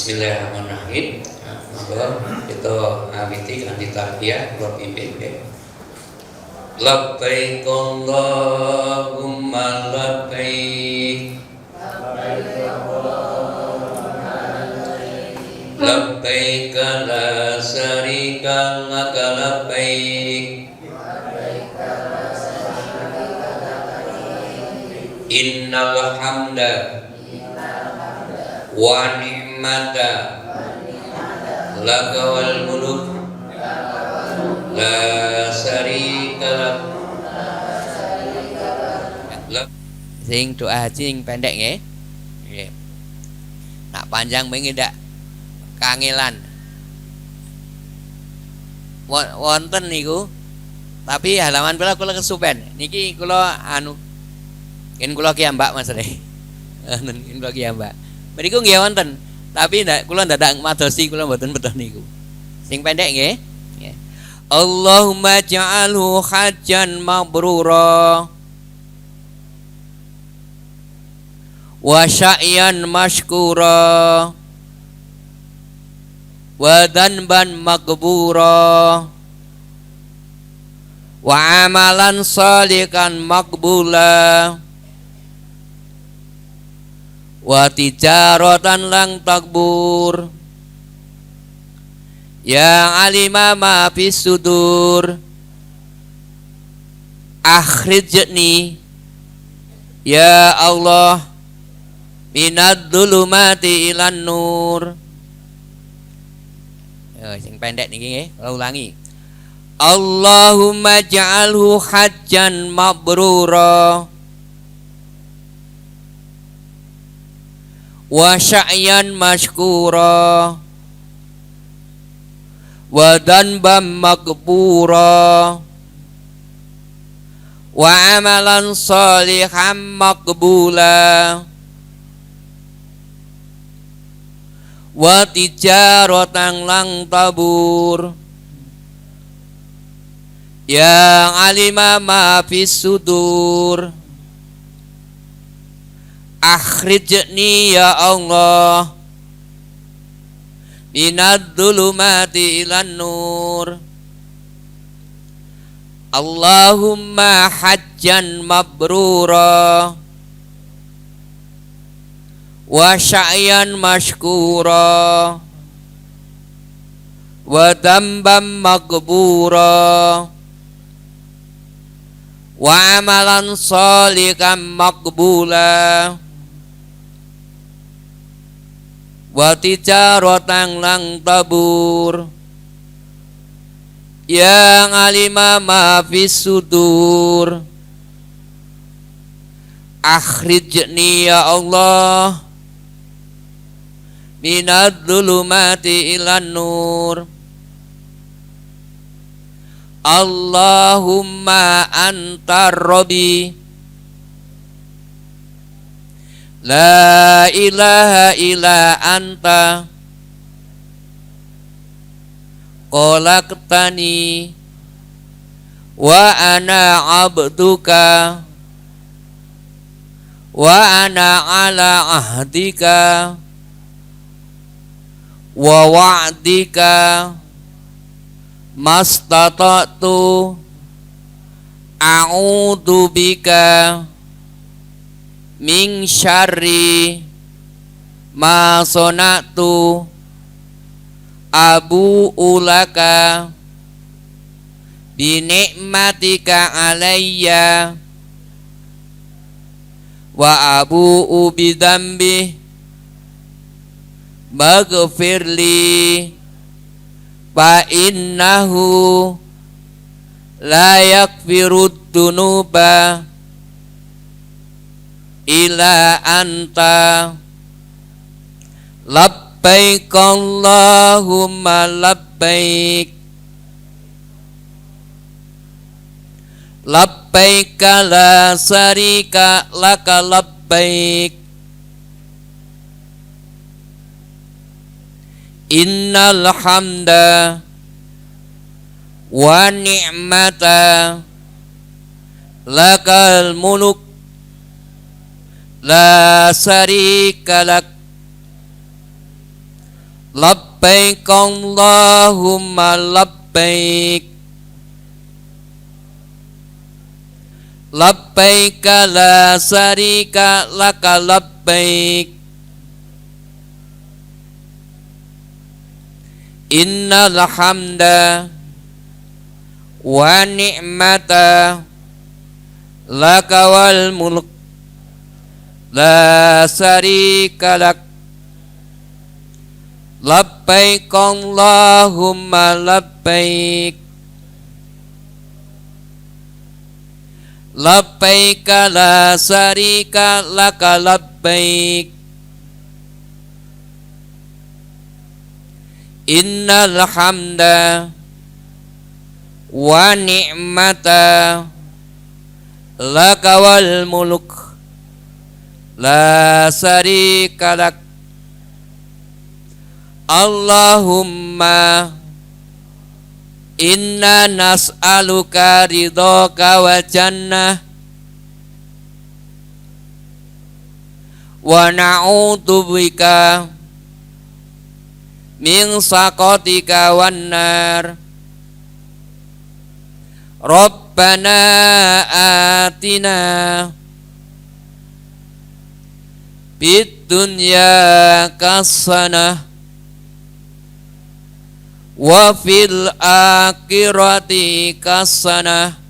Bismillahirrahmanirrahim. Monggo kita awiti kanthi talbiyah kula pimpin nggih. Labbaik Allahumma labbaik. Labbaik la syarika laka labbaik. Innal hamda wa ni'mata laka wal mulk la syarika lak. Sing doa haji yang pendek nggih. Nggih. Nak panjang mengki ndak kangelan. Wonten niku. Tapi halaman kula kesupen. Niki kula yen kula ki mbak Mas Re. Yen kula ki mbak. Meniku nggih wonten. Tapi kula ndadak madosi kula mboten bedah niku. Sing pendek nggih. Nggih. Allahumma ja'alhu hajjan mabrura wa sya'yan mashkura wa dhanban maghfura wa amalan shalihan maqbula wa tijaratan lang takbur ya alima ma fis sudur akhrijni ya Allah minad dhulumati ilan nur. Sing pendek niki nggih, kula ulangi. Allahumma ja'alhu hajjan mabrura wa sya'yan mashkura wa dhanban maghfura wa amalan shalihan maqbula wa tijaratan lang tabur ya alima ma fis sudur akhrijni ya Allah minad dhulumati ilan nur. Allahumma hajjan mabrura wa sya'yan mashkura wa dhanban maghfura wa amalan shalihan maqbula wa tijaratan lang tabur ya alima ma fis sudur akhrijni ya Allah minad dhulumati ilan nur. Allahumma antar rabbi la ilaha illa anta khalaqtani wa ana abduka wa ana ala ahdika wa wa'dika mastata'tu a'udzu bika min syarri ma sana'tu abu ulaka bi ni'matika alayya wa abu bi dzambi maghfirli fa innahu la yaghfirud dunuba illa anta. Labbaik Allahumma labbaik labbaik la syarika laka labbaik innal hamda wa ni'mata lakal mulk la syarika lak Labbaik Allahumma labbaik. Labbaik la syarika laka labbaik. Innal hamda wa ni'mata laka wal mulk la syarika lak. Labbaik Allahumma labbaik. Labbaik la syarika laka labbaik. Innal hamda wa ni'mata laka wal mulk la syarika lak. Allahumma inna nas'aluka ridhaka wa jannah wa na'udzubika min saqatika wan nar. Rabbana atina fid dunya hasanah wa fil akhirati hasanah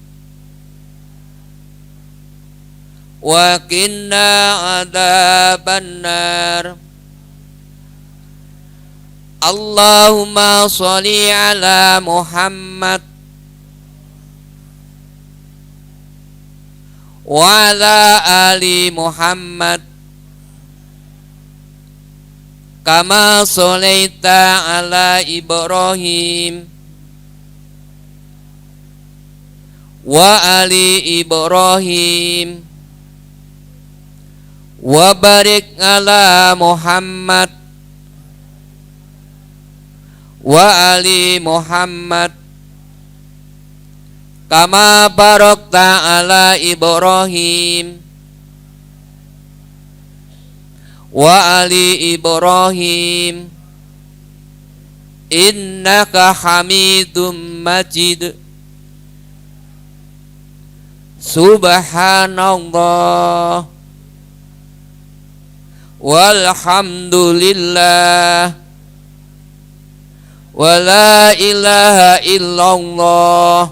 wa qina adzabannar. Allahumma sholli ala Muhammad wa ala ali Muhammad kama sholaita ala Ibrahim wa ali Ibrahim wa barik ala Muhammad wa ali Muhammad kama barakta ala Ibrahim wa ali Ibrahim innaka Hamidum Majid. Subhanallah walhamdulillah wa la ilaha illallah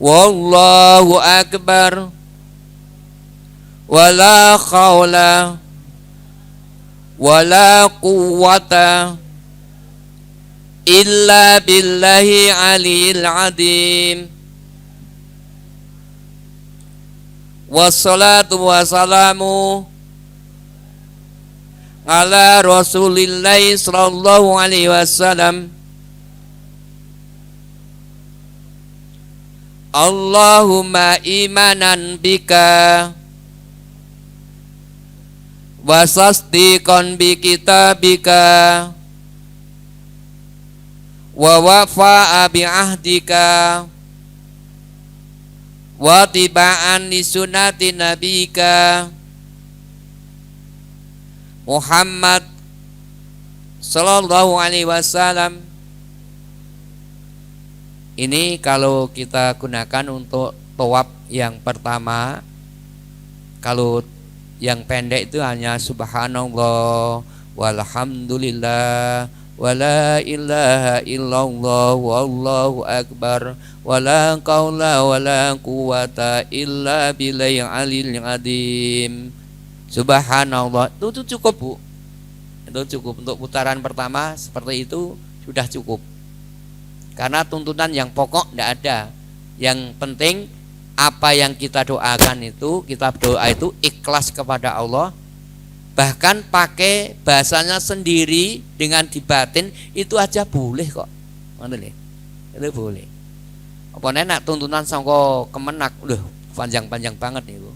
wallahu akbar wala khawla wala quwwata illa billahi aliyil adim. Wassalatu wassalamu ala rasulillahi sallallahu alaihi wasallam. Allahumma imanan bika wasasdiqan bi kitabika wa wafa'a bi ahdika wa tiba'an li sunnati nabika Muhammad sallallahu alaihi wasallam. Ini kalau kita gunakan untuk tawaf yang pertama. Kalau yang pendek itu hanya subhanallah walhamdulillah wala ilaha illallah wallahu akbar wala qaula wala quwata illa billahil aliyil adim. Subhanallah itu cukup, Bu. Itu cukup untuk putaran pertama, seperti itu sudah cukup. Karena tuntunan yang pokok tidak ada. Yang penting apa yang kita doakan itu, kita doa itu ikhlas kepada Allah. Bahkan pakai bahasanya sendiri dengan dibatin itu aja boleh kok. Itu boleh. Apa nak tuntunan sangko kemenak, loh panjang-panjang banget nih, Bu.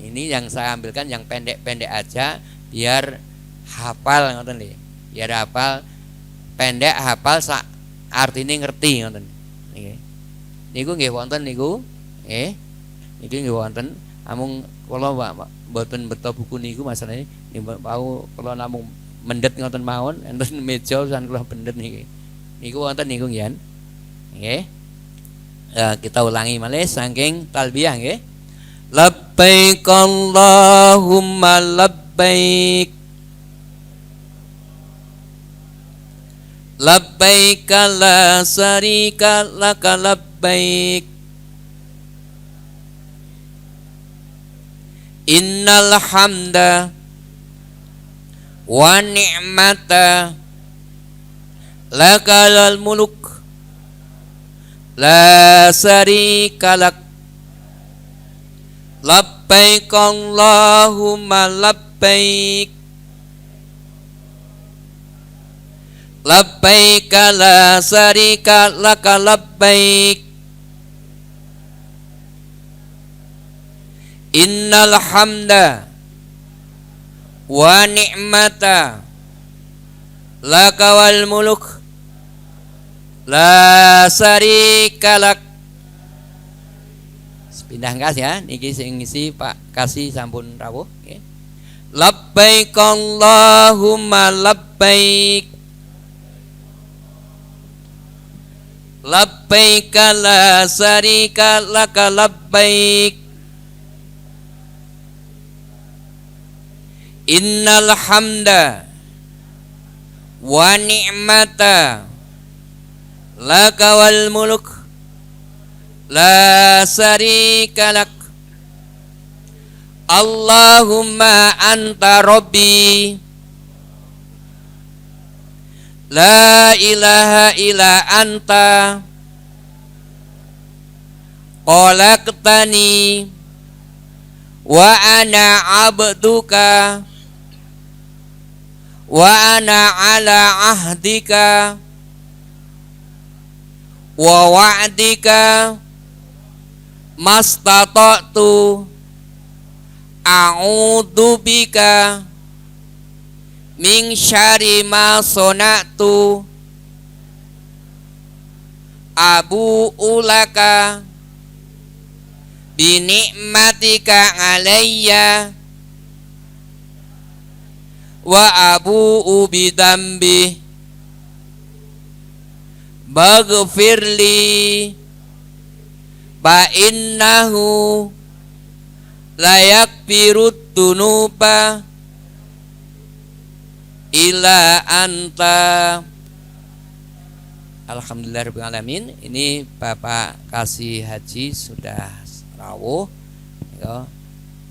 Ini yang saya ambilkan yang pendek-pendek aja biar hafal ngoten nggih. Biar hafal pendek, hafal artine ngerti ngoten. Nggih. Niku nggih wonten niku. Niki nggih wonten. Amung kula mboten beto buku niku masalahnya niku kula namung mendet ngoten mawon, enten meja pisan kula pendet niki. Niku wonten niku nggih. Nggih. Kita ulangi malih saking talbiyah nggih. Labbaik Allahumma labbaik. Labbaik la syarika laka labbaik. Innal hamda wa ni'mata lakal muluk la syarika lak. Labbaik Allahumma labbaik. Labbaik la syarika laka labbaik. Innal hamda wa ni'mata laka wal muluk la syarika lak. Pindah ngas ya, niki sing ngisi Pak Kasih sampun rawuh nggih. Labbaik Allahumma labbaik. Labbaik la syarika laka labbaik. Innal hamda wa ni'mata laka wal muluk la syarika lak. Allahumma anta rabbi la ilaha illa anta khalaqtani wa ana abduka wa ana ala ahdika wa wa'dika mastata'tu a'udzu bika min syarri ma sona'tu abu'u laka bi ni'matika alayya wa abu'u bi dambi baghfirli fa innahu la yaghfirud dunuba illa anta. Alhamdulillahirabbil alamin. Ini Bapak Kasih Haji sudah rawuh ya.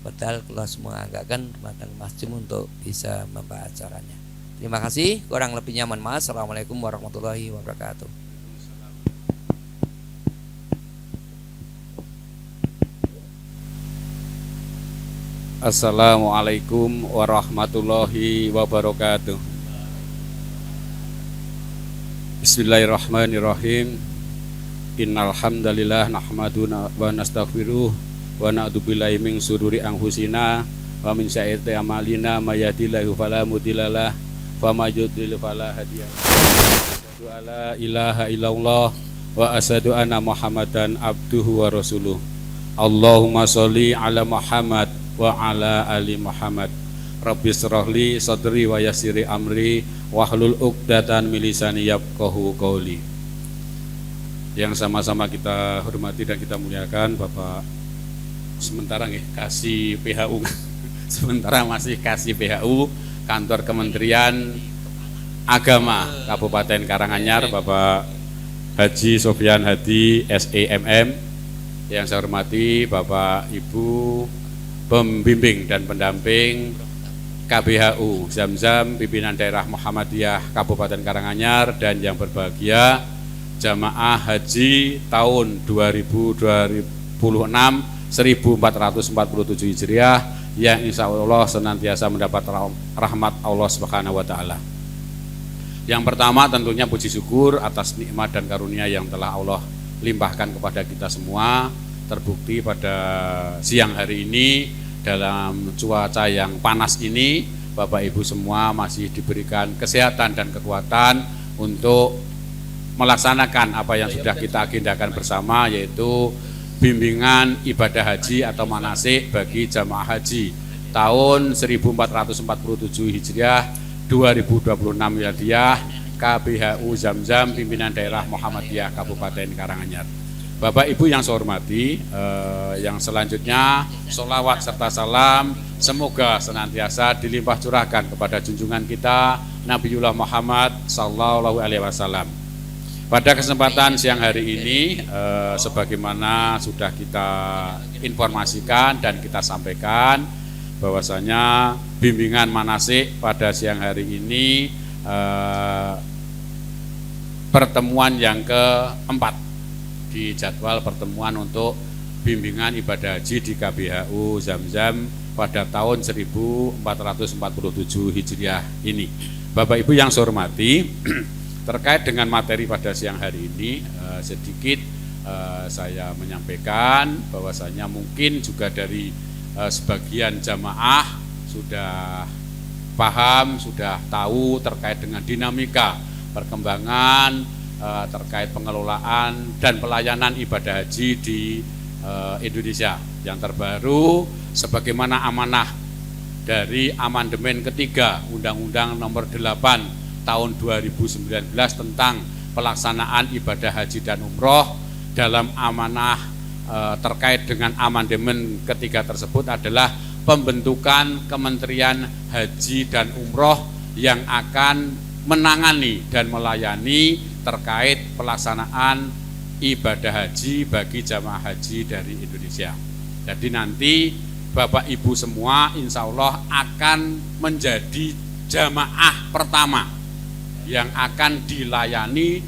Padahal kula semua anggakan dumateng masjid untuk bisa membacakannya. Terima kasih, kurang lebihnya mohon maaf. Assalamualaikum warahmatullahi wabarakatuh. Assalamualaikum warahmatullahi wabarakatuh. Bismillahirrahmanirrahim. Innal hamdalillah nahmaduna wa nastaghfiruh wa na'udzu billahi min syururi anfusina wa min sayyiati a'malina may yahdihillahu fala mudhillalah wa may yudhlil fala hadiyalah. Asyhadu alla ilaha illallah wa asyhadu anna Muhammadan abduhu wa rasuluh. Allahumma sholli ala Muhammad wa ala ali Muhammad. Rabbi shrahli sadri wa yassiri amri wahlul 'uqdatam min lisani yafqahu qouli. Yang sama-sama kita hormati dan kita muliakan Bapak sementara nggih Kasih PHU sementara masih Kasih PHU Kantor Kementerian Agama Kabupaten Karanganyar, Bapak Haji Sofyan Hadi SEMM. Yang saya hormati Bapak Ibu pembimbing dan pendamping KBHU Zamzam pimpinan daerah Muhammadiyah Kabupaten Karanganyar, dan yang berbahagia jamaah haji tahun 2026 1447 Hijriah yang insya Allah senantiasa mendapat rahmat Allah Subhanahu wa Ta'ala. Yang pertama tentunya puji syukur atas nikmat dan karunia yang telah Allah limpahkan kepada kita semua. Terbukti pada siang hari ini dalam cuaca yang panas ini, Bapak Ibu semua masih diberikan kesehatan dan kekuatan untuk melaksanakan apa yang sudah kita agendakan bersama, yaitu bimbingan ibadah haji atau manasik bagi jamaah haji tahun 1447 Hijriah 2026 Miladiah KBHU Zamzam pimpinan daerah Muhammadiyah Kabupaten Karanganyar. Bapak Ibu yang saya hormati, yang selanjutnya sholawat serta salam semoga senantiasa dilimpah curahkan kepada junjungan kita Nabiullah Muhammad Sallallahu Alaihi Wasallam. Pada kesempatan siang hari ini, sebagaimana sudah kita informasikan dan kita sampaikan, bahwasanya bimbingan manasik pada siang hari ini pertemuan yang keempat di jadwal pertemuan untuk bimbingan ibadah haji di KBHU Zamzam pada tahun 1447 Hijriah ini. Bapak Ibu yang saya hormati, terkait dengan materi pada siang hari ini, sedikit saya menyampaikan bahwasanya mungkin juga dari sebagian jamaah sudah paham, sudah tahu terkait dengan dinamika perkembangan terkait pengelolaan dan pelayanan ibadah haji di Indonesia. Yang terbaru sebagaimana amanah dari amandemen ketiga Undang-Undang Nomor 8 Tahun 2019 tentang pelaksanaan ibadah haji dan umroh. Dalam amanah terkait dengan amandemen ketiga tersebut adalah pembentukan Kementerian Haji dan Umroh yang akan menangani dan melayani terkait pelaksanaan ibadah haji bagi jamaah haji dari Indonesia. Jadi nanti Bapak Ibu semua insya Allah akan menjadi jamaah pertama yang akan dilayani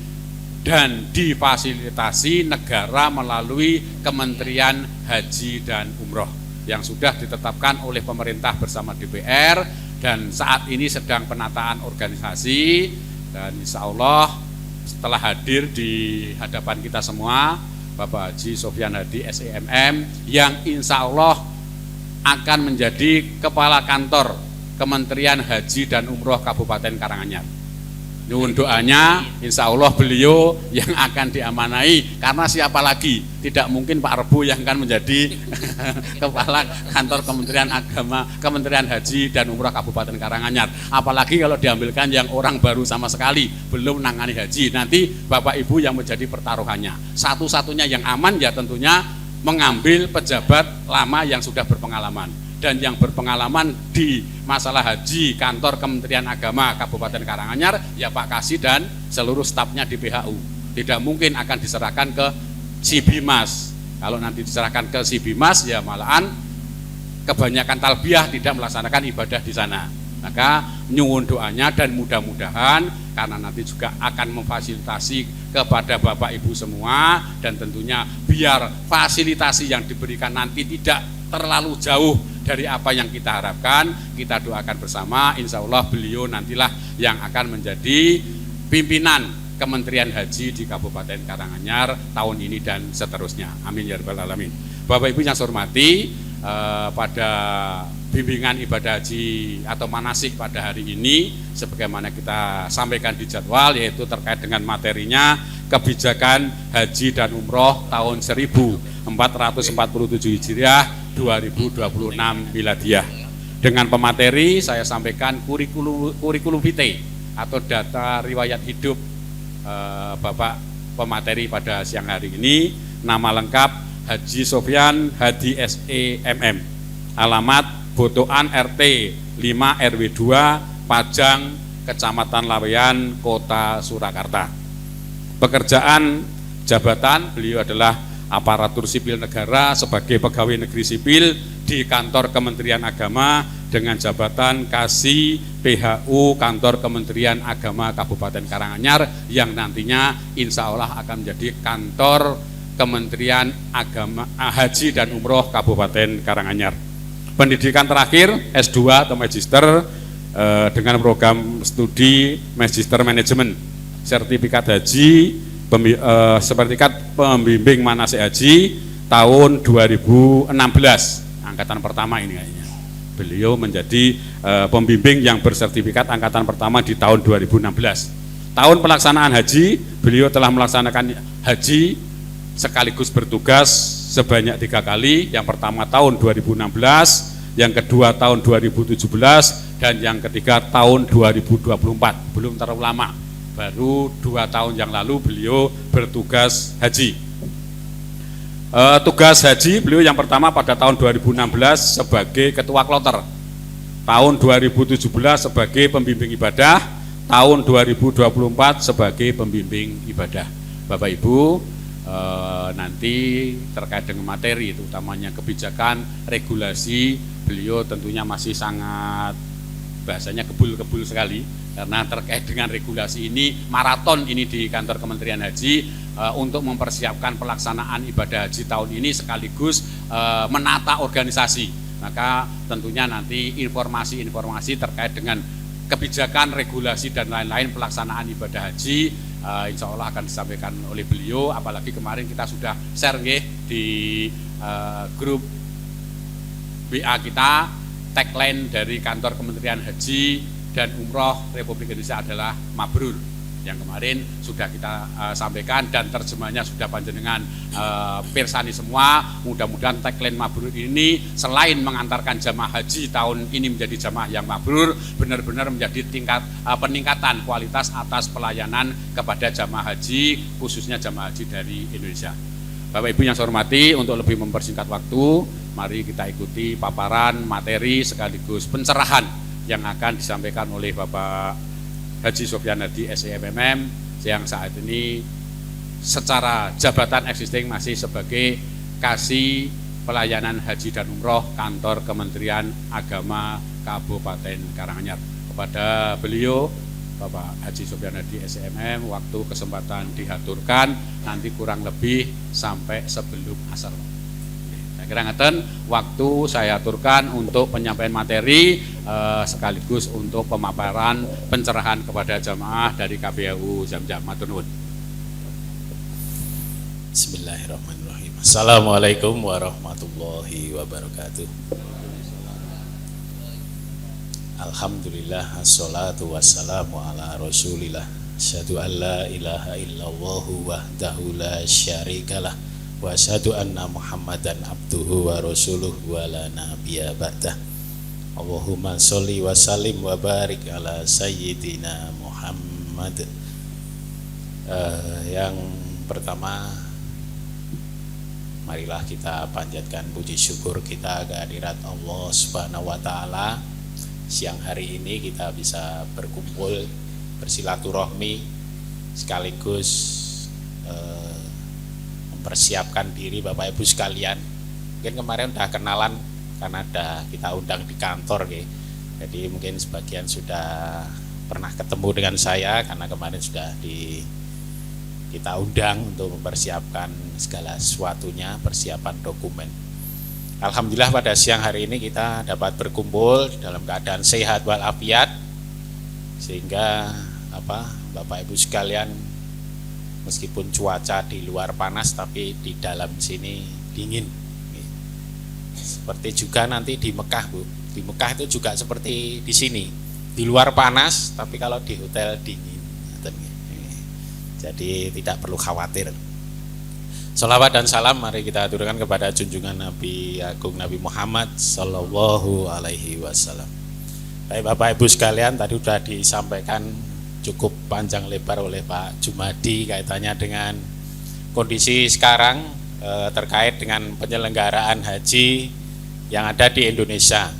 dan difasilitasi negara melalui Kementerian Haji dan Umroh yang sudah ditetapkan oleh pemerintah bersama DPR dan saat ini sedang penataan organisasi, dan insya Allah setelah hadir di hadapan kita semua Bapak Haji Sofyan Hadi SEMM yang insya Allah akan menjadi Kepala Kantor Kementerian Haji dan Umroh Kabupaten Karanganyar. Nuhun doanya, insya Allah beliau yang akan diamanai, karena siapa lagi, tidak mungkin Pak Rebo yang akan menjadi Kepala Kantor Kementerian Agama, Kementerian Haji dan Umroh Kabupaten Karanganyar. Apalagi kalau diambilkan yang orang baru sama sekali, belum menangani haji, nanti Bapak Ibu yang menjadi pertaruhannya. Satu-satunya yang aman ya tentunya mengambil pejabat lama yang sudah berpengalaman. Dan yang berpengalaman di masalah haji kantor Kementerian Agama Kabupaten Karanganyar ya Pak Kasih dan seluruh stafnya di PHU. Tidak mungkin akan diserahkan ke si Bimas. Kalau nanti diserahkan ke si Bimas ya malahan kebanyakan talbiyah tidak melaksanakan ibadah di sana. Maka nyuwun doanya dan mudah-mudahan karena nanti juga akan memfasilitasi kepada Bapak Ibu semua, dan tentunya biar fasilitasi yang diberikan nanti tidak terlalu jauh dari apa yang kita harapkan, kita doakan bersama, insya Allah beliau nantilah yang akan menjadi pimpinan Kementerian Haji di Kabupaten Karanganyar tahun ini dan seterusnya. Amin ya rabbal alamin. Bapak Ibu yang saya hormati, pada bimbingan ibadah haji atau manasik pada hari ini sebagaimana kita sampaikan di jadwal, yaitu terkait dengan materinya kebijakan haji dan umroh tahun 1447 Hijriah 2026 Miladiah. Dengan pemateri saya sampaikan kurikulum vitae atau data riwayat hidup Bapak pemateri pada siang hari ini. Nama lengkap Haji Sofyan Hadi SEMM, alamat Botoan RT 5 RW 2 Pajang Kecamatan Laweyan Kota Surakarta. Pekerjaan jabatan beliau adalah aparatur sipil negara sebagai pegawai negeri sipil di kantor Kementerian Agama dengan jabatan Kasih PHU Kantor Kementerian Agama Kabupaten Karanganyar yang nantinya insya Allah akan menjadi kantor Kementerian Agama Haji dan Umroh Kabupaten Karanganyar. Pendidikan terakhir S2 atau Magister dengan program studi Magister Manajemen, sertifikat haji, sertifikat pembimbing manasik haji tahun 2016, angkatan pertama ini kayaknya. Beliau menjadi pembimbing yang bersertifikat angkatan pertama di tahun 2016. Tahun pelaksanaan haji, beliau telah melaksanakan haji sekaligus bertugas sebanyak 3 kali. Yang pertama tahun 2016, yang kedua tahun 2017, dan yang ketiga tahun 2024. Belum terlalu lama, baru 2 tahun yang lalu beliau bertugas haji. Tugas haji beliau yang pertama pada tahun 2016 sebagai ketua kloter, tahun 2017 sebagai pembimbing ibadah, tahun 2024 sebagai pembimbing ibadah. Bapak Ibu, nanti terkait dengan materi, utamanya kebijakan, regulasi, beliau tentunya masih sangat bahasanya kebul-kebul sekali, karena terkait dengan regulasi ini, maraton ini di kantor Kementerian Haji untuk mempersiapkan pelaksanaan ibadah haji tahun ini sekaligus menata organisasi. Maka tentunya nanti informasi-informasi terkait dengan kebijakan, regulasi dan lain-lain pelaksanaan ibadah haji insya Allah akan disampaikan oleh beliau. Apalagi kemarin kita sudah share di grup WA kita, tagline dari kantor Kementerian Haji dan Umroh Republik Indonesia adalah Mabrur, yang kemarin sudah kita sampaikan dan terjemahnya sudah panjenengan pirsani semua. Mudah-mudahan tagline Mabrur ini selain mengantarkan jamaah haji tahun ini menjadi jamaah yang mabrur, benar-benar menjadi peningkatan kualitas atas pelayanan kepada jamaah haji, khususnya jamaah haji dari Indonesia. Bapak Ibu yang saya hormati, untuk lebih mempersingkat waktu, mari kita ikuti paparan materi sekaligus pencerahan yang akan disampaikan oleh Bapak Haji Sofyan Hadi SEMMM yang saat ini secara jabatan existing masih sebagai Kasih Pelayanan Haji dan Umroh Kantor Kementerian Agama Kabupaten Karanganyar. Kepada beliau Bapak Haji Sofyan Hadi SEMMM, waktu kesempatan diaturkan nanti kurang lebih sampai sebelum asar. Saya kira ngeten, waktu saya aturkan untuk penyampaian materi sekaligus untuk pemaparan pencerahan kepada jamaah dari KPU Jamjam. Matur nuwun. Bismillahirrahmanirrahim. Assalamualaikum warahmatullahi wabarakatuh. Alhamdulillah, assalatu wassalamu ala rasulillah. Asyhadu an la ilaha illallah wahdahu la syarikalah, wa asyhadu anna Muhammadan abduhu wa rasuluhu wa la nabiyya ba'dah. Allahumma sholli wa sallim wa barik ala sayyidina Muhammad. Yang pertama, marilah kita panjatkan puji syukur kita kehadirat Allah Subhanahu wa taala. Siang hari ini kita bisa berkumpul, bersilaturahmi, sekaligus mempersiapkan diri Bapak Ibu sekalian. Mungkin kemarin udah kenalan karena kita undang di kantor ya. Jadi mungkin sebagian sudah pernah ketemu dengan saya karena kemarin sudah kita undang untuk mempersiapkan segala sesuatunya, persiapan dokumen. Alhamdulillah pada siang hari ini kita dapat berkumpul dalam keadaan sehat walafiat, sehingga Bapak Ibu sekalian, meskipun cuaca di luar panas tapi di dalam sini dingin. Seperti juga nanti di Mekah, Bu. Di Mekah itu juga seperti di sini. Di luar panas tapi kalau di hotel dingin. Jadi tidak perlu khawatir. Sholawat dan salam mari kita aturkan kepada junjungan Nabi Agung Nabi Muhammad Sallallahu Alaihi Wasallam. Baik Bapak Ibu sekalian, tadi sudah disampaikan cukup panjang lebar oleh Pak Jumadi kaitannya dengan kondisi sekarang terkait dengan penyelenggaraan haji yang ada di Indonesia.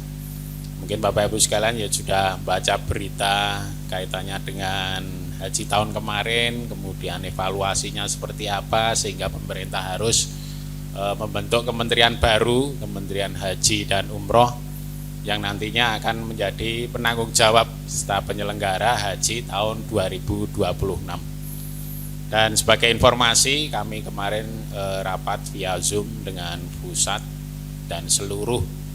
Mungkin Bapak Ibu sekalian ya sudah baca berita kaitannya dengan haji tahun kemarin, kemudian evaluasinya seperti apa, sehingga pemerintah harus membentuk kementerian baru, Kementerian Haji dan Umroh, yang nantinya akan menjadi penanggung jawab serta penyelenggara haji tahun 2026. Dan sebagai informasi, kami kemarin rapat via Zoom dengan pusat dan seluruh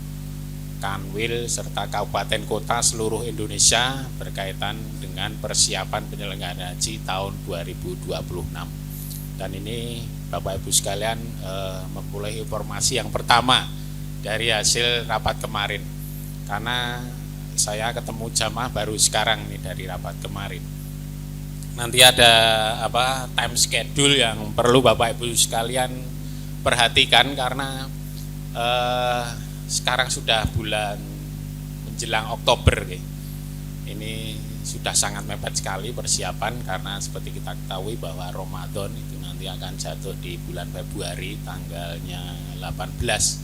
Kanwil serta kabupaten kota seluruh Indonesia berkaitan dengan persiapan penyelenggaraan haji tahun 2026. Dan ini Bapak Ibu sekalian memulai informasi yang pertama dari hasil rapat kemarin, karena saya ketemu jamaah baru sekarang nih dari rapat kemarin. Nanti ada time schedule yang perlu Bapak Ibu sekalian perhatikan, karena sekarang sudah bulan menjelang Oktober, ini sudah sangat mepet sekali persiapan, karena seperti kita ketahui bahwa Ramadan itu nanti akan jatuh di bulan Februari tanggalnya 18.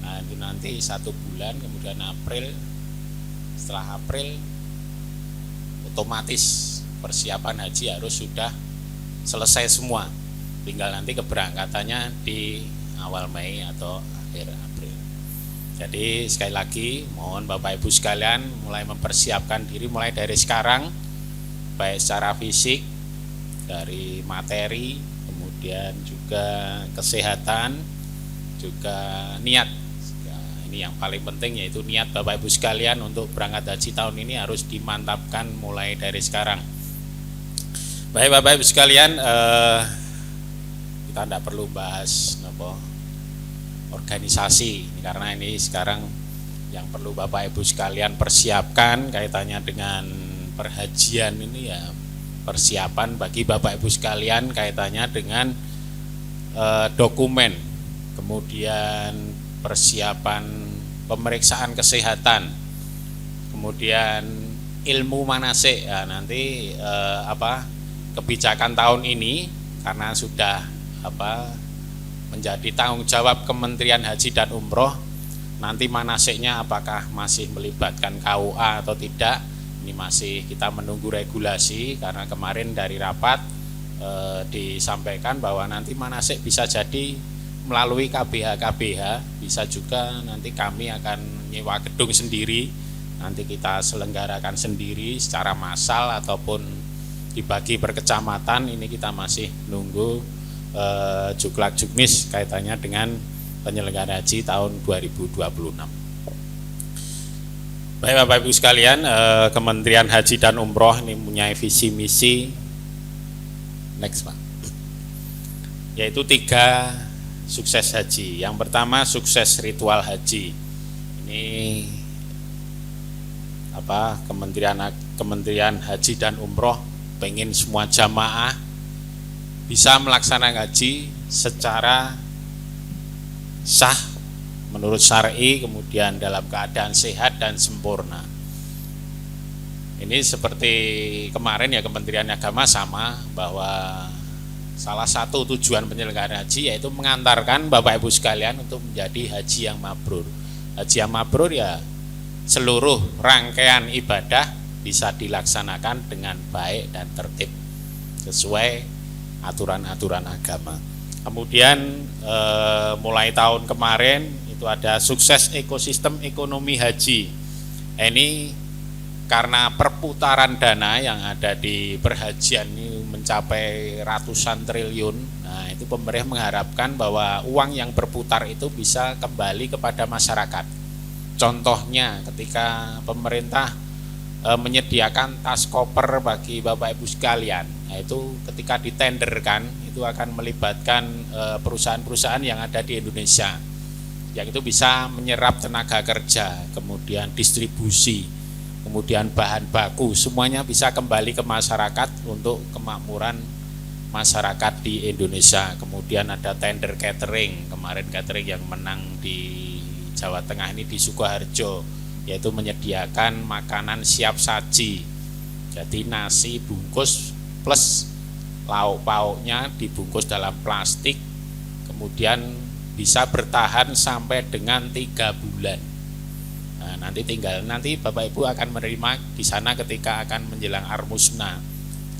Nah, itu nanti 1 bulan, kemudian April. Setelah April otomatis persiapan haji harus sudah selesai semua. Tinggal nanti keberangkatannya di awal Mei atau akhir April. Jadi sekali lagi mohon Bapak Ibu sekalian mulai mempersiapkan diri mulai dari sekarang, baik secara fisik, dari materi, kemudian juga kesehatan, juga niat. Ya, ini yang paling penting, yaitu niat Bapak Ibu sekalian untuk berangkat haji tahun ini harus dimantapkan mulai dari sekarang. Baik Bapak Ibu sekalian, kita tidak perlu bahas organisasi, karena ini sekarang yang perlu Bapak Ibu sekalian persiapkan kaitannya dengan perhajian ini ya, persiapan bagi Bapak Ibu sekalian kaitannya dengan dokumen, kemudian persiapan pemeriksaan kesehatan, kemudian ilmu manasik ya, nanti kebijakan tahun ini karena sudah menjadi tanggung jawab Kementerian Haji dan Umroh, nanti manasiknya apakah masih melibatkan KUA atau tidak, ini masih kita menunggu regulasi, karena kemarin dari rapat disampaikan bahwa nanti manasik bisa jadi melalui KBH, bisa juga nanti kami akan nyewa gedung sendiri, nanti kita selenggarakan sendiri secara massal ataupun dibagi per kecamatan. Ini kita masih nunggu juklak juknis kaitannya dengan penyelenggaraan haji tahun 2026. Baik Bapak Ibu sekalian, Kementerian Haji dan Umroh ini punya visi misi, next Pak, yaitu 3 sukses haji. Yang pertama sukses ritual haji. Ini Kementerian Haji dan Umroh pengen semua jamaah bisa melaksanakan haji secara sah menurut syar'i, kemudian dalam keadaan sehat dan sempurna. Ini seperti kemarin ya, Kementerian Agama sama, bahwa salah satu tujuan penyelenggaraan haji yaitu mengantarkan Bapak Ibu sekalian untuk menjadi haji yang mabrur. Haji yang mabrur ya seluruh rangkaian ibadah bisa dilaksanakan dengan baik dan tertib sesuai aturan-aturan agama. Kemudian mulai tahun kemarin itu ada sukses ekosistem ekonomi haji. Ini karena perputaran dana yang ada di perhajian ini mencapai ratusan triliun. Nah, itu pemerintah mengharapkan bahwa uang yang berputar itu bisa kembali kepada masyarakat. Contohnya ketika pemerintah menyediakan tas koper bagi Bapak Ibu sekalian, yaitu ketika ditenderkan itu akan melibatkan perusahaan-perusahaan yang ada di Indonesia, yang itu bisa menyerap tenaga kerja, kemudian distribusi, kemudian bahan baku, semuanya bisa kembali ke masyarakat untuk kemakmuran masyarakat di Indonesia. Kemudian ada tender catering, kemarin catering yang menang di Jawa Tengah ini di Sukoharjo, yaitu menyediakan makanan siap saji. Jadi nasi bungkus plus lauk pauknya dibungkus dalam plastik, kemudian bisa bertahan sampai dengan 3 bulan. Nah, nanti Bapak Ibu akan menerima di sana ketika akan menjelang Armusna.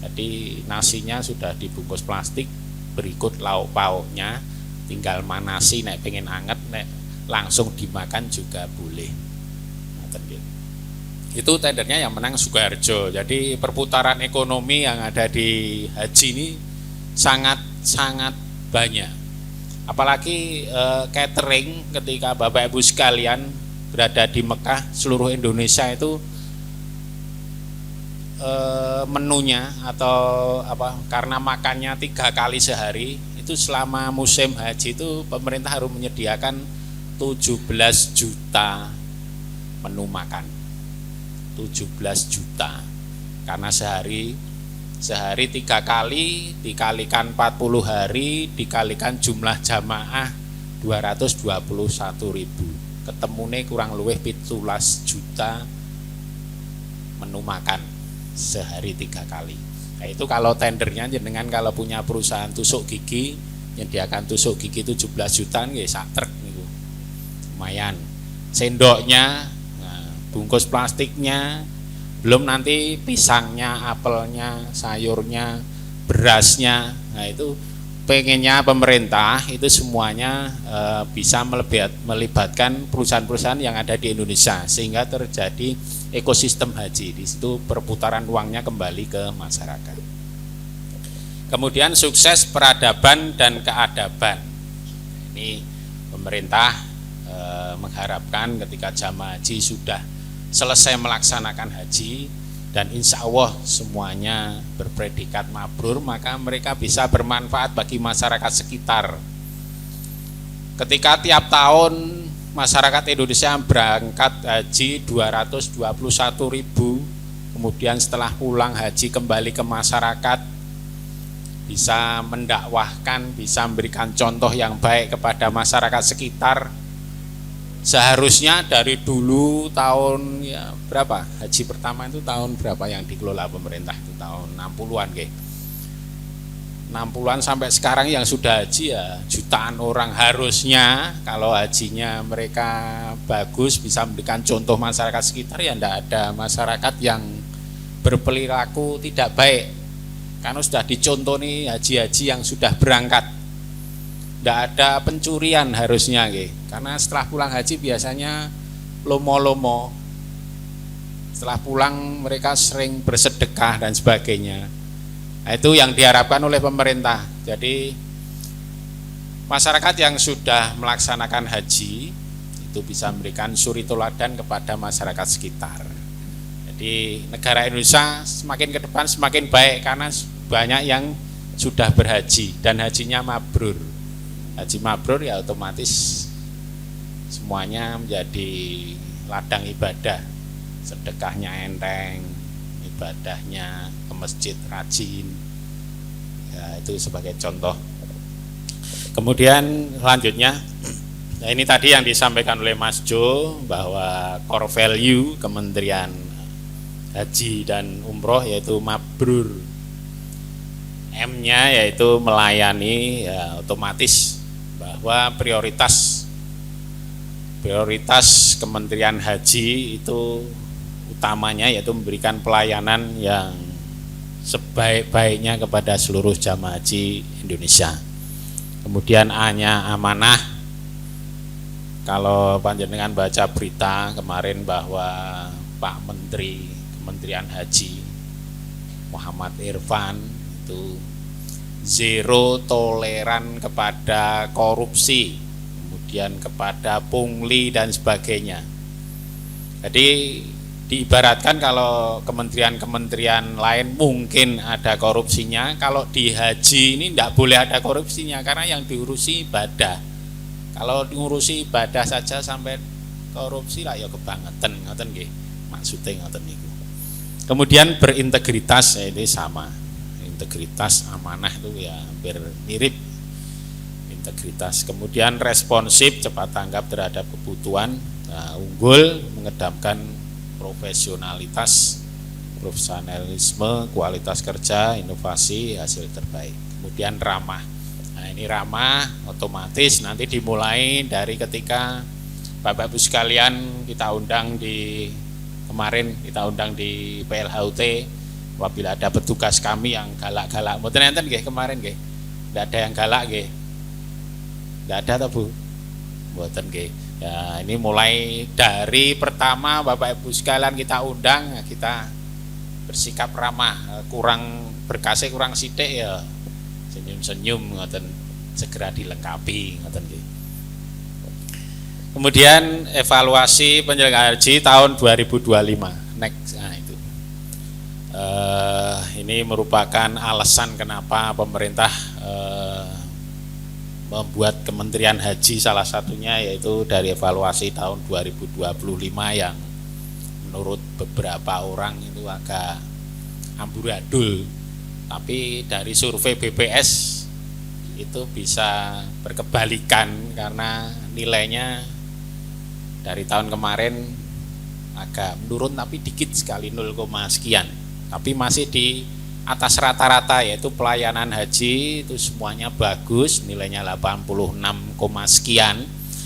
Jadi nasinya sudah dibungkus plastik, berikut lauk pauknya, tinggal manasi, nek pengen anget, nek langsung dimakan juga boleh. Itu tendernya yang menang Sukoharjo. Jadi perputaran ekonomi yang ada di haji ini sangat banyak. Apalagi catering, ketika Bapak Ibu sekalian berada di Mekah, seluruh Indonesia itu menunya atau karena makannya 3 kali sehari, itu selama musim haji itu pemerintah harus menyediakan 17 juta menu makan. 17 juta, karena sehari 3 kali dikalikan 40 hari dikalikan jumlah jamaah 221.000, ketemune kurang luwih 17 juta menu makan sehari 3 kali. Nah, itu kalau tendernya jenengan kalau punya perusahaan tusuk gigi menyediakan tusuk gigi 17 juta nggih sak truk niku. Lumayan. Sendoknya, nah, bungkus plastiknya, belum nanti pisangnya, apelnya, sayurnya, berasnya. Nah, itu pengennya pemerintah itu semuanya bisa melibatkan perusahaan-perusahaan yang ada di Indonesia sehingga terjadi ekosistem haji. Di situ perputaran uangnya kembali ke masyarakat. Kemudian sukses peradaban dan keadaban. Ini pemerintah mengharapkan ketika jamaah haji sudah selesai melaksanakan haji dan insya Allah semuanya berpredikat mabrur, maka mereka bisa bermanfaat bagi masyarakat sekitar. Ketika tiap tahun masyarakat Indonesia berangkat haji 221.000, kemudian setelah pulang haji kembali ke masyarakat, bisa mendakwahkan, bisa memberikan contoh yang baik kepada masyarakat sekitar. Seharusnya dari dulu tahun ya berapa? Haji pertama itu tahun berapa yang dikelola pemerintah itu tahun 60-an nggih. 60-an sampai sekarang yang sudah haji ya jutaan orang. Harusnya kalau hajinya mereka bagus bisa memberikan contoh masyarakat sekitar, ya tidak ada masyarakat yang berperilaku tidak baik. Karena sudah dicontoh nih haji-haji yang sudah berangkat. Tidak ada pencurian harusnya nggih. Karena setelah pulang haji biasanya lomo-lomo. Setelah pulang mereka sering bersedekah dan sebagainya. Nah, itu yang diharapkan oleh pemerintah. Jadi masyarakat yang sudah melaksanakan haji itu bisa memberikan suri teladan kepada masyarakat sekitar. Jadi negara Indonesia semakin ke depan semakin baik karena banyak yang sudah berhaji dan hajinya mabrur. Haji mabrur ya otomatis semuanya menjadi ladang ibadah, sedekahnya enteng, ibadahnya ke masjid rajin, ya itu sebagai contoh. Kemudian selanjutnya, nah ini tadi yang disampaikan oleh Mas Jo bahwa core value Kementerian Haji dan Umroh yaitu mabrur, M-nya yaitu melayani, ya otomatis bahwa prioritas Kementerian Haji itu utamanya yaitu memberikan pelayanan yang sebaik-baiknya kepada seluruh jamaah haji Indonesia. Kemudian A-nya amanah. Kalau panjenengan baca berita kemarin bahwa Pak Menteri Kementerian Haji Muhammad Irfan itu zero toleran kepada korupsi, kemudian kepada pungli dan sebagainya. Jadi diibaratkan kalau kementerian-kementerian lain mungkin ada korupsinya, kalau di haji ini tidak boleh ada korupsinya karena yang diurusi ibadah. Kalau diurusi ibadah saja sampai korupsi lah ya kebangetan, ngoten nggih. Maksudnya ngoten niku. Kemudian berintegritas, ya ini sama. Integritas amanah itu ya hampir mirip integritas. Kemudian responsif, cepat tanggap terhadap kebutuhan. Nah, unggul, mengedepankan profesionalisme, kualitas kerja, inovasi, hasil terbaik. Kemudian ramah. Nah, ini ramah otomatis nanti dimulai dari ketika Bapak Ibu sekalian kita undang di kemarin kita undang di PLHUT. Apabila ada petugas kami yang galak-galak, mboten enten nggih kemarin nggih. Tidak ada yang galak nggih. Tidak ada toh Bu? Mboten nggih. Ya, ini mulai dari pertama Bapak Ibu sekalian kita undang, kita bersikap ramah, kurang berkasih kurang sithik ya senyum-senyum ngoten segera dilengkapi ngoten nggih. Kemudian evaluasi penyelenggaraan haji tahun 2025. Next. Nah, itu. Ini merupakan alasan kenapa pemerintah membuat Kementerian Haji, salah satunya yaitu dari evaluasi tahun 2025 yang menurut beberapa orang itu agak amburadul, tapi dari survei BPS itu bisa berkebalikan karena nilainya dari tahun kemarin agak menurun tapi dikit sekali 0, sekian. Tapi masih di atas rata-rata, yaitu pelayanan haji itu semuanya bagus, nilainya 86, sekian.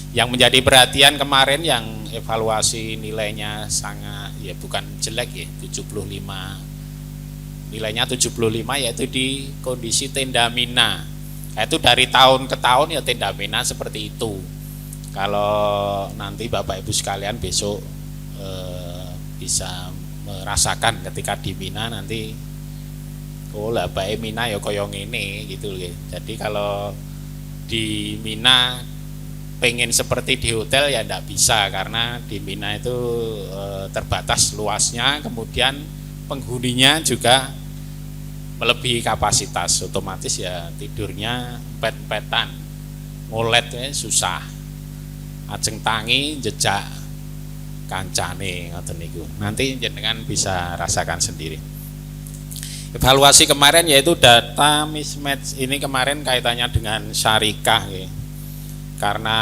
Yang menjadi perhatian kemarin yang evaluasi nilainya sangat ya bukan jelek ya, 75. Nilainya 75 yaitu di kondisi tenda Mina. Itu dari tahun ke tahun ya tenda Mina seperti itu. Kalau nanti Bapak Ibu sekalian besok bisa merasakan ketika di Mina nanti, oh lah Bae Mina ya koyong ini gitu loh. Jadi kalau di Mina pengen seperti di hotel ya enggak bisa, karena di Mina itu terbatas luasnya, kemudian penghuninya juga melebihi kapasitas, otomatis ya tidurnya pet-petan, ngoletnya susah, ajeng tangi jejak kancane ngoten niku. Nanti jenengan bisa rasakan sendiri. Evaluasi kemarin yaitu data mismatch ini kemarin kaitannya dengan syarikah ya. Karena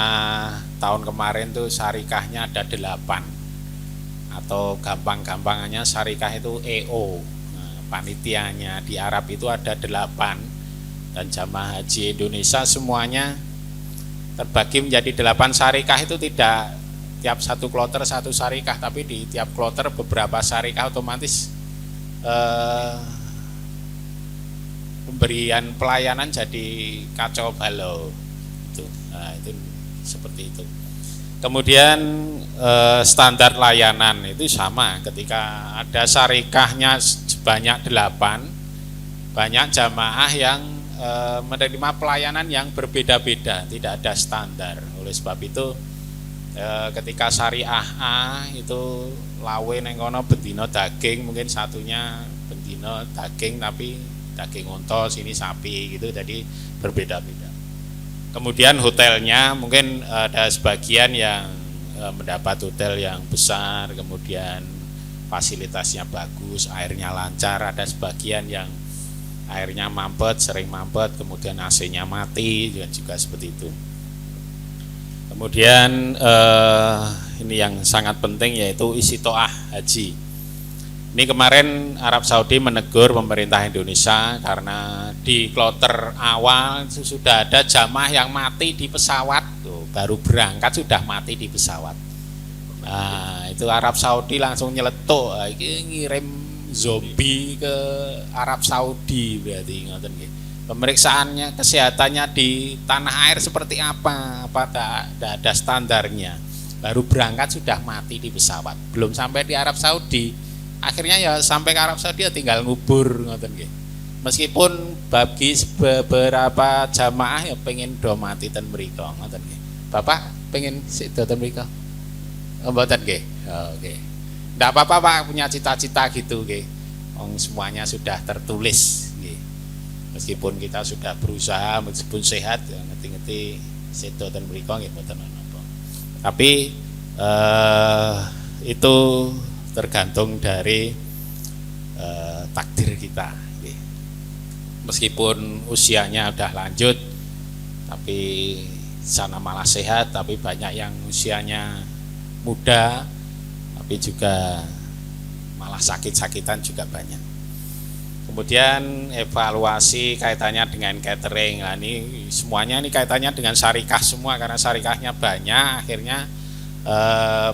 tahun kemarin tuh syarikahnya ada 8, atau gampang-gampangannya syarikah itu EO. Panitianya di Arab itu ada 8, dan jamaah haji Indonesia semuanya terbagi menjadi 8 syarikah. Itu tidak tiap satu kloter satu syarikah, tapi di tiap kloter beberapa syarikah, otomatis pemberian pelayanan jadi kacau balau itu. Nah, itu seperti itu. Kemudian standar layanan itu sama, ketika ada syarikahnya sebanyak 8, banyak jamaah yang menerima pelayanan yang berbeda-beda, tidak ada standar. Oleh sebab itu ketika syariah A itu lawe neng kono bendino daging, mungkin satunya bendino daging tapi daging unta, sini sapi gitu, jadi berbeda-beda. Kemudian hotelnya mungkin ada sebagian yang mendapat hotel yang besar, kemudian fasilitasnya bagus, airnya lancar. Ada sebagian yang airnya mampet, sering mampet, kemudian AC-nya mati, juga seperti itu. Kemudian ini yang sangat penting yaitu istitoah haji. Ini kemarin Arab Saudi menegur pemerintah Indonesia karena di kloter awal sudah ada jamaah yang mati di pesawat, tuh, baru berangkat sudah mati di pesawat. Nah, itu Arab Saudi langsung nyeletuk, ngirim zombie ke Arab Saudi berarti ngoten nggih. Pemeriksaannya, kesehatannya di tanah air seperti apa tidak ada standarnya. Baru berangkat sudah mati di pesawat. Belum sampai di Arab Saudi. Akhirnya ya sampai ke Arab Saudi ya tinggal ngubur ngoten nggih. Meskipun bagi beberapa jamaah ya pengen do mati ten mriko ngoten nggih. Bapak pengen sik do ten mriko? Mboten nggih. Oh, oke. Ndak apa-apa Pak, punya cita-cita gitu nggih. Wong semuanya sudah tertulis nggih. Meskipun kita sudah berusaha, meskipun sehat ya ngerti-ngerti sik do ten mriko nggih mboten napa. Tapi itu tergantung dari takdir kita. Meskipun usianya udah lanjut, tapi sana malah sehat, tapi banyak yang usianya muda, tapi juga malah sakit-sakitan juga banyak. Kemudian evaluasi kaitannya dengan catering. Nah, ini semuanya ini kaitannya dengan syarikah semua, karena syarikahnya banyak, akhirnya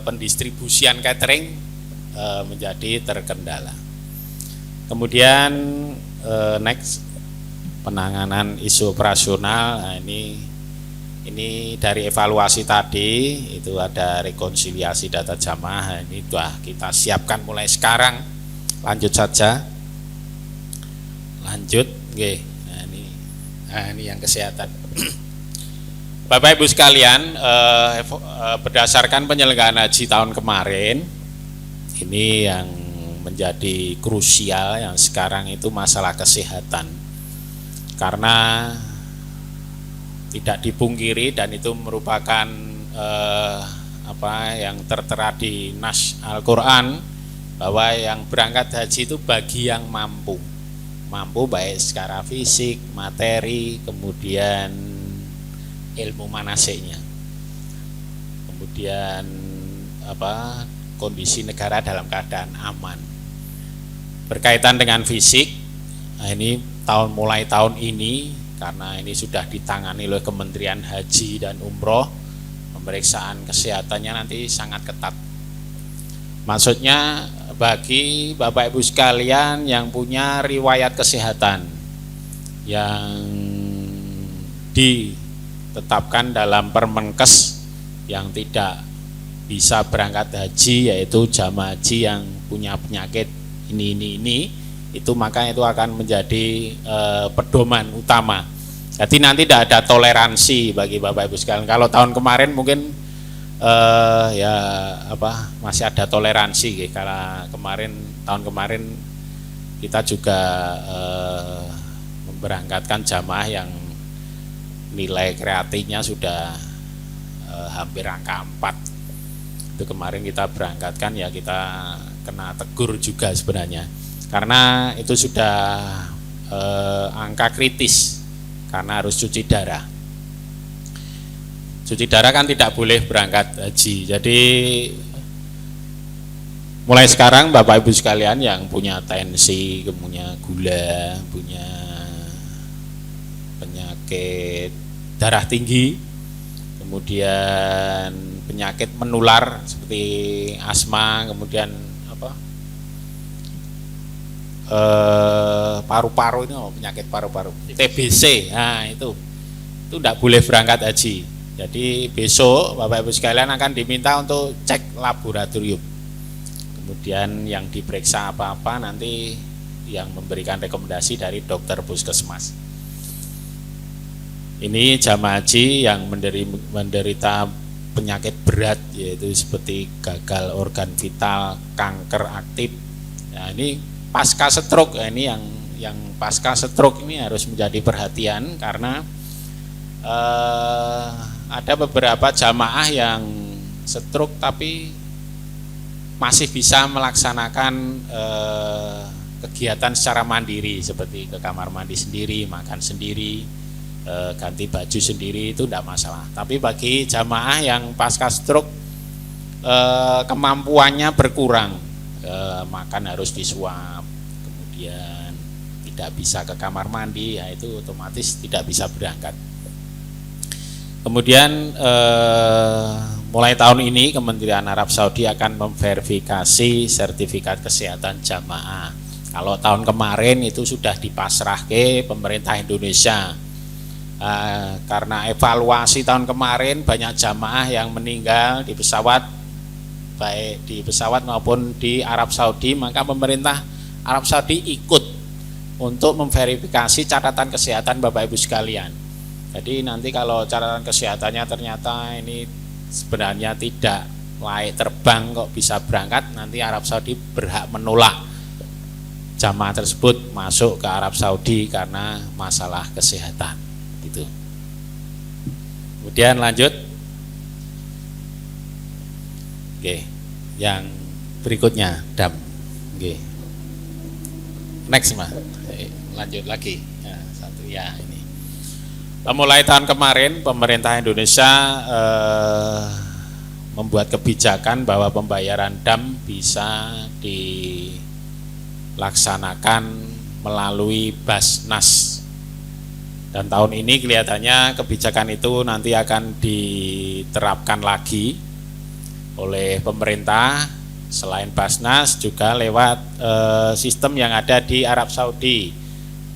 pendistribusian catering menjadi terkendala. Kemudian next, penanganan isu operasional. Nah, ini dari evaluasi tadi itu ada rekonsiliasi data jamaah. Ini sudah kita siapkan mulai sekarang. Lanjut saja. Lanjut, nggih. Nah, ini yang kesehatan. Bapak Ibu sekalian, berdasarkan penyelenggaraan haji tahun kemarin, ini yang menjadi krusial yang sekarang itu masalah kesehatan. Karena tidak dipungkiri, dan itu merupakan yang tertera di Nas Al-Quran, bahwa yang berangkat haji itu bagi yang mampu baik secara fisik, materi, kemudian ilmu manasiknya, kemudian kondisi negara dalam keadaan aman. Berkaitan dengan fisik, nah ini mulai tahun ini, karena ini sudah ditangani oleh Kementerian Haji dan Umroh, pemeriksaan kesehatannya nanti sangat ketat. Maksudnya bagi Bapak Ibu sekalian yang punya riwayat kesehatan yang ditetapkan dalam Permenkes yang tidak bisa berangkat haji, yaitu jamaah haji yang punya penyakit ini, itu maka itu akan menjadi pedoman utama. Jadi nanti tidak ada toleransi bagi Bapak Ibu sekalian. Kalau tahun kemarin mungkin masih ada toleransi, karena tahun kemarin kita juga memberangkatkan jamaah yang nilai kreatinnya sudah hampir angka 4. Itu kemarin kita berangkatkan, ya kita kena tegur juga sebenarnya, karena itu sudah angka kritis, karena harus cuci darah. Cuci darah kan tidak boleh berangkat haji. Jadi mulai sekarang Bapak Ibu sekalian yang punya tensi, punya gula, punya penyakit darah tinggi, kemudian penyakit menular seperti asma, kemudian paru-paru, ini penyakit paru-paru, TBC, nah itu tidak boleh berangkat haji. Jadi besok Bapak Ibu sekalian akan diminta untuk cek laboratorium, kemudian yang diperiksa apa-apa nanti yang memberikan rekomendasi dari dokter puskesmas. Ini jamaah haji yang menderita penyakit berat, yaitu seperti gagal organ vital, kanker aktif. Nah, ini pasca stroke, ini yang pasca stroke ini harus menjadi perhatian, karena ada beberapa jamaah yang stroke tapi masih bisa melaksanakan kegiatan secara mandiri, seperti ke kamar mandi sendiri, makan sendiri, ganti baju sendiri, itu tidak masalah. Tapi bagi jamaah yang pasca stroke kemampuannya berkurang, makan harus disuap, kemudian tidak bisa ke kamar mandi, ya itu otomatis tidak bisa berangkat. Kemudian mulai tahun ini Kementerian Arab Saudi akan memverifikasi sertifikat kesehatan jamaah. Kalau tahun kemarin itu sudah dipasrah ke pemerintah Indonesia. Karena evaluasi tahun kemarin banyak jamaah yang meninggal di pesawat, baik di pesawat maupun di Arab Saudi, maka pemerintah Arab Saudi ikut untuk memverifikasi catatan kesehatan Bapak Ibu sekalian. Jadi nanti kalau catatan kesehatannya ternyata ini sebenarnya tidak layak terbang, kok bisa berangkat, nanti Arab Saudi berhak menolak jamaah tersebut masuk ke Arab Saudi karena masalah kesehatan. Gitu. Kemudian lanjut. Oke, yang berikutnya Dam. Oke. Next Mas. Lanjut lagi. Ya, satu ya ini. Mulai tahun kemarin pemerintah Indonesia membuat kebijakan bahwa pembayaran dam bisa dilaksanakan melalui Basnas. Dan tahun ini kelihatannya kebijakan itu nanti akan diterapkan lagi oleh pemerintah, selain Basnas juga lewat sistem yang ada di Arab Saudi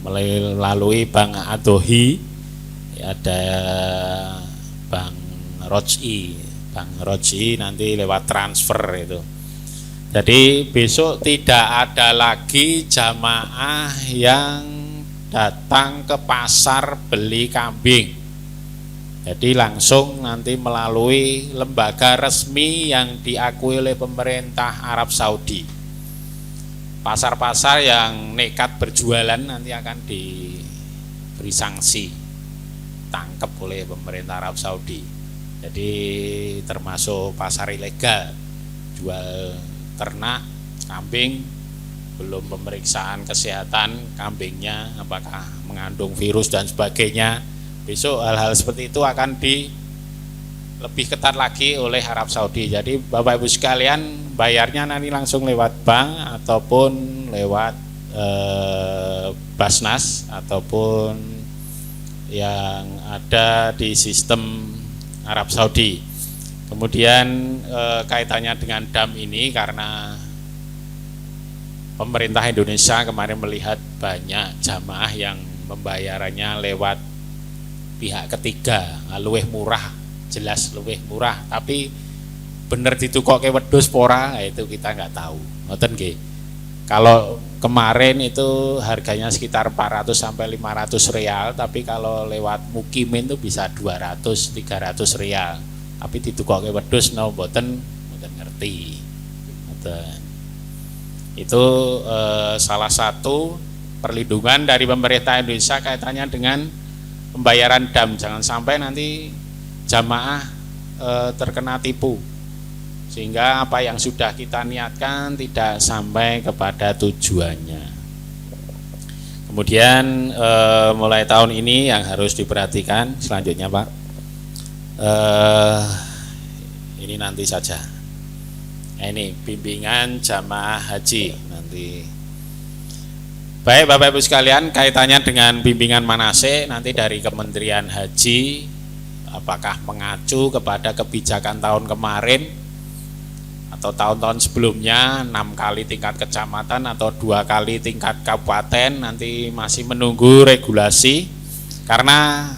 melalui Bank Adohi, ada Bank Roj'i nanti lewat transfer itu. Jadi besok tidak ada lagi jamaah yang datang ke pasar beli kambing. Jadi langsung nanti melalui lembaga resmi yang diakui oleh pemerintah Arab Saudi. Pasar-pasar yang nekat berjualan nanti akan diberi sanksi, tangkap oleh pemerintah Arab Saudi. Jadi termasuk pasar ilegal, jual ternak kambing belum pemeriksaan kesehatan kambingnya apakah mengandung virus dan sebagainya. Besok hal-hal seperti itu akan lebih ketat lagi oleh Arab Saudi. Jadi Bapak Ibu sekalian bayarnya nanti langsung lewat bank ataupun lewat Basnas ataupun yang ada di sistem Arab Saudi. Kemudian kaitannya dengan dam ini karena pemerintah Indonesia kemarin melihat banyak jamaah yang membayarannya lewat pihak ketiga, luwih murah, jelas luwih murah, tapi bener ditukokke wedhus pora itu kita nggak tahu. Ngoten nggih. Kalau kemarin itu harganya sekitar 400 sampai 500 real, tapi kalau lewat Mukimin itu bisa 200 300 real. Tapi ditukokke wedhus no mboten ngerti. Ngoten. Itu salah satu perlindungan dari pemerintah Indonesia kaitannya dengan pembayaran dam. Jangan sampai nanti jamaah terkena tipu sehingga apa yang sudah kita niatkan tidak sampai kepada tujuannya. Kemudian mulai tahun ini yang harus diperhatikan selanjutnya Pak, ini nanti saja. Nah, ini bimbingan jamaah haji nanti. Baik Bapak Ibu sekalian, kaitannya dengan bimbingan manasik nanti dari Kementerian Haji, apakah mengacu kepada kebijakan tahun kemarin atau tahun-tahun sebelumnya 6 kali tingkat kecamatan atau 2 kali tingkat kabupaten, nanti masih menunggu regulasi karena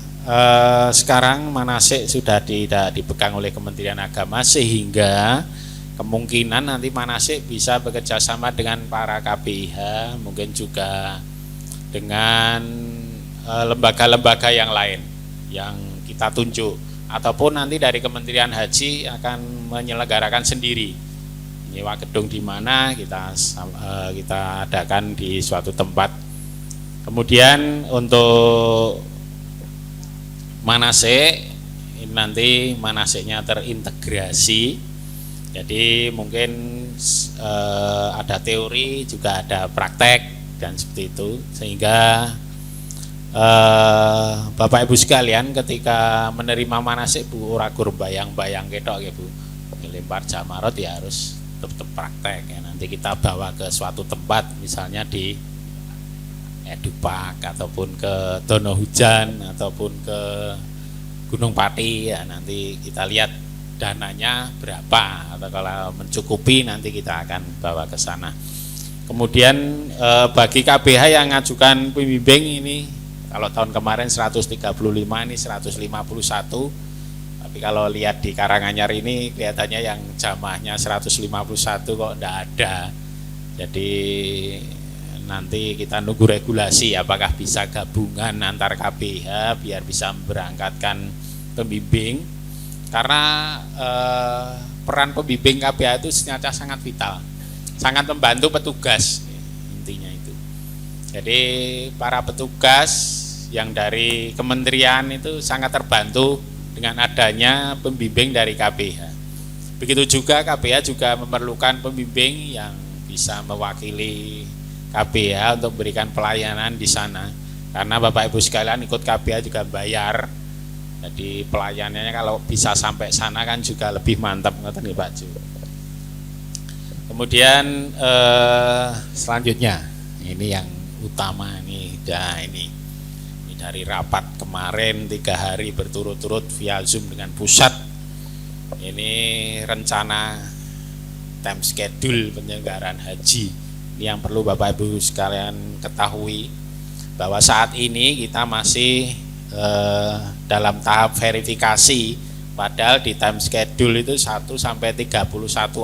sekarang manasik sudah tidak dipegang oleh Kementerian Agama sehingga kemungkinan nanti manasik bisa bekerja sama dengan para KBIH, mungkin juga dengan lembaga-lembaga yang lain yang kita tunjuk, ataupun nanti dari Kementerian Haji akan menyelenggarakan sendiri, nyewa gedung di mana kita adakan di suatu tempat. Kemudian untuk manasik ini nanti manasiknya terintegrasi. Jadi mungkin ada teori juga ada praktek dan seperti itu, sehingga Bapak Ibu sekalian ketika menerima manasik Bu ora gur bayang-bayang ketok ya Bu, lempar jamarot ya harus tetap praktek ya. Nanti kita bawa ke suatu tempat misalnya di Edupak ataupun ke Dono Hujan ataupun ke Gunung Pati ya, nanti kita lihat dananya berapa, atau kalau mencukupi nanti kita akan bawa ke sana. Kemudian bagi KBH yang ngajukan pembimbing ini, kalau tahun kemarin 135, ini 151. Tapi kalau lihat di Karanganyar ini kelihatannya yang jamaahnya 151 kok enggak ada. Jadi nanti kita nunggu regulasi apakah bisa gabungan antar KBH biar bisa memberangkatkan pembimbing. Karena peran pembimbing KBH itu ternyata sangat vital, sangat membantu petugas, intinya itu. Jadi para petugas yang dari kementerian itu sangat terbantu dengan adanya pembimbing dari KBH. Begitu juga KBH juga memerlukan pembimbing yang bisa mewakili KBH untuk memberikan pelayanan di sana. Karena Bapak Ibu sekalian ikut KBH juga bayar. Jadi pelayanannya kalau bisa sampai sana kan juga lebih mantap, ngoten nggih Pak Ju. Kemudian selanjutnya ini yang utama ini dari rapat kemarin 3 hari berturut-turut via Zoom dengan pusat. Ini rencana time schedule penyelenggaraan haji. Ini yang perlu Bapak Ibu sekalian ketahui bahwa saat ini kita masih dalam tahap verifikasi, padahal di time schedule itu 1 sampai 31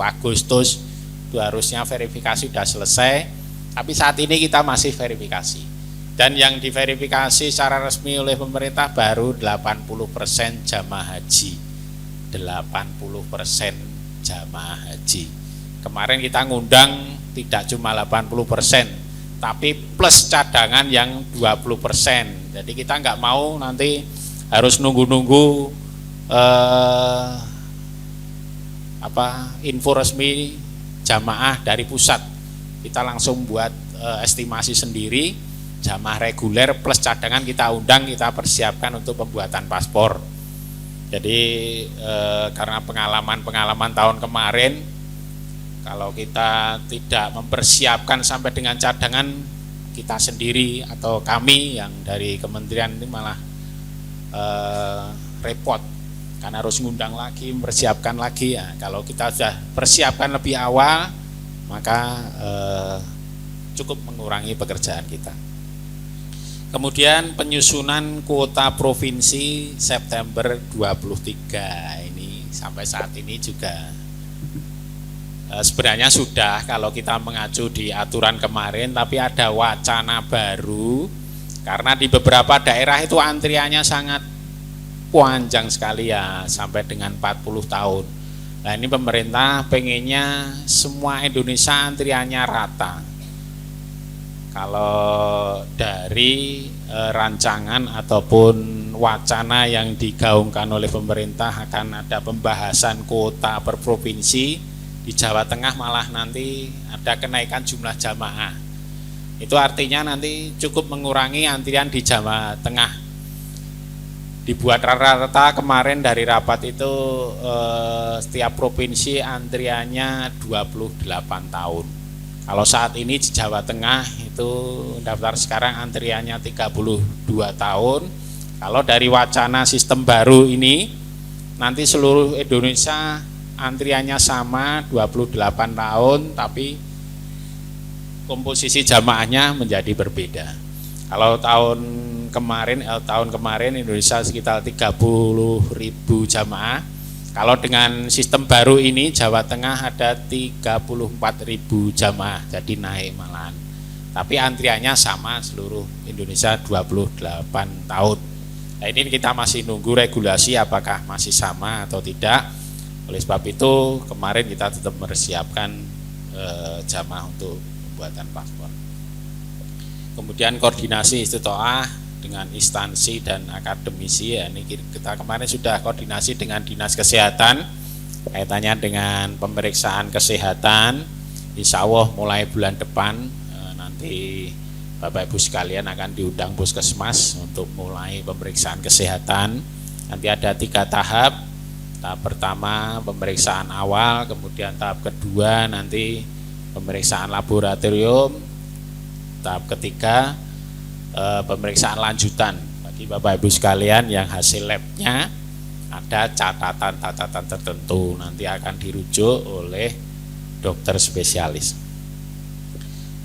Agustus itu harusnya verifikasi sudah selesai, tapi saat ini kita masih verifikasi. Dan yang diverifikasi secara resmi oleh pemerintah baru 80% jamaah haji. 80% jamaah haji. Kemarin kita ngundang tidak cuma 80%, tapi plus cadangan yang 20%. Jadi kita nggak mau nanti harus nunggu-nunggu info resmi jamaah dari pusat. Kita langsung buat estimasi sendiri, jamaah reguler plus cadangan kita undang, kita persiapkan untuk pembuatan paspor. Jadi karena pengalaman tahun kemarin, kalau kita tidak mempersiapkan sampai dengan cadangan, kita sendiri atau kami yang dari kementerian ini malah repot karena harus ngundang lagi, mempersiapkan lagi. Ya, kalau kita sudah persiapkan lebih awal, maka cukup mengurangi pekerjaan kita. Kemudian penyusunan kuota provinsi September 23 ini sampai saat ini juga sebenarnya sudah kalau kita mengacu di aturan kemarin, tapi ada wacana baru karena di beberapa daerah itu antriannya sangat panjang sekali ya, sampai dengan 40 tahun. Nah ini pemerintah pengennya semua Indonesia antriannya rata. Kalau dari rancangan ataupun wacana yang digaungkan oleh pemerintah akan ada pembahasan kuota per provinsi, di Jawa Tengah malah nanti ada kenaikan jumlah jamaah. Itu artinya nanti cukup mengurangi antrian di Jawa Tengah. Dibuat rata-rata kemarin dari rapat itu setiap provinsi antriannya 28 tahun. Kalau saat ini di Jawa Tengah itu daftar sekarang antriannya 32 tahun. Kalau dari wacana sistem baru ini nanti seluruh Indonesia antriannya sama 28 tahun, tapi komposisi jamaahnya menjadi berbeda. Kalau tahun kemarin Indonesia sekitar 30.000 jamaah. Kalau dengan sistem baru ini Jawa Tengah ada 34.000 jamaah, jadi naik malahan. Tapi antriannya sama seluruh Indonesia 28 tahun. Nah ini kita masih nunggu regulasi apakah masih sama atau tidak. Oleh sebab itu kemarin kita tetap mempersiapkan jamaah untuk pembuatan paspor. Kemudian koordinasi istitoah dengan instansi dan akademisi, ya ini kita kemarin sudah koordinasi dengan Dinas Kesehatan kaitannya dengan pemeriksaan kesehatan. Insya Allah mulai bulan depan nanti Bapak Ibu sekalian akan diundang Puskesmas untuk mulai pemeriksaan kesehatan. Nanti ada 3 tahap. Tahap pertama pemeriksaan awal, kemudian tahap kedua nanti pemeriksaan laboratorium, tahap ketiga pemeriksaan lanjutan bagi Bapak Ibu sekalian yang hasil labnya ada catatan tertentu nanti akan dirujuk oleh dokter spesialis.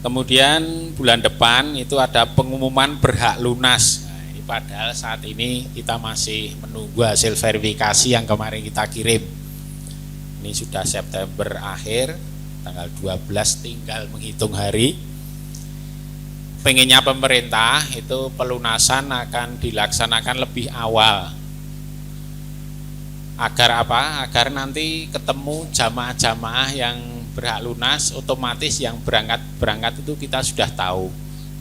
Kemudian bulan depan itu ada pengumuman berhak lunas. Nah, ini padahal saat ini kita masih menunggu hasil verifikasi yang kemarin kita kirim. Ini sudah September akhir, tanggal 12 tinggal menghitung hari. Pengennya pemerintah itu pelunasan akan dilaksanakan lebih awal. Agar apa? Agar nanti ketemu jamaah-jamaah yang berhak lunas, otomatis yang berangkat itu kita sudah tahu.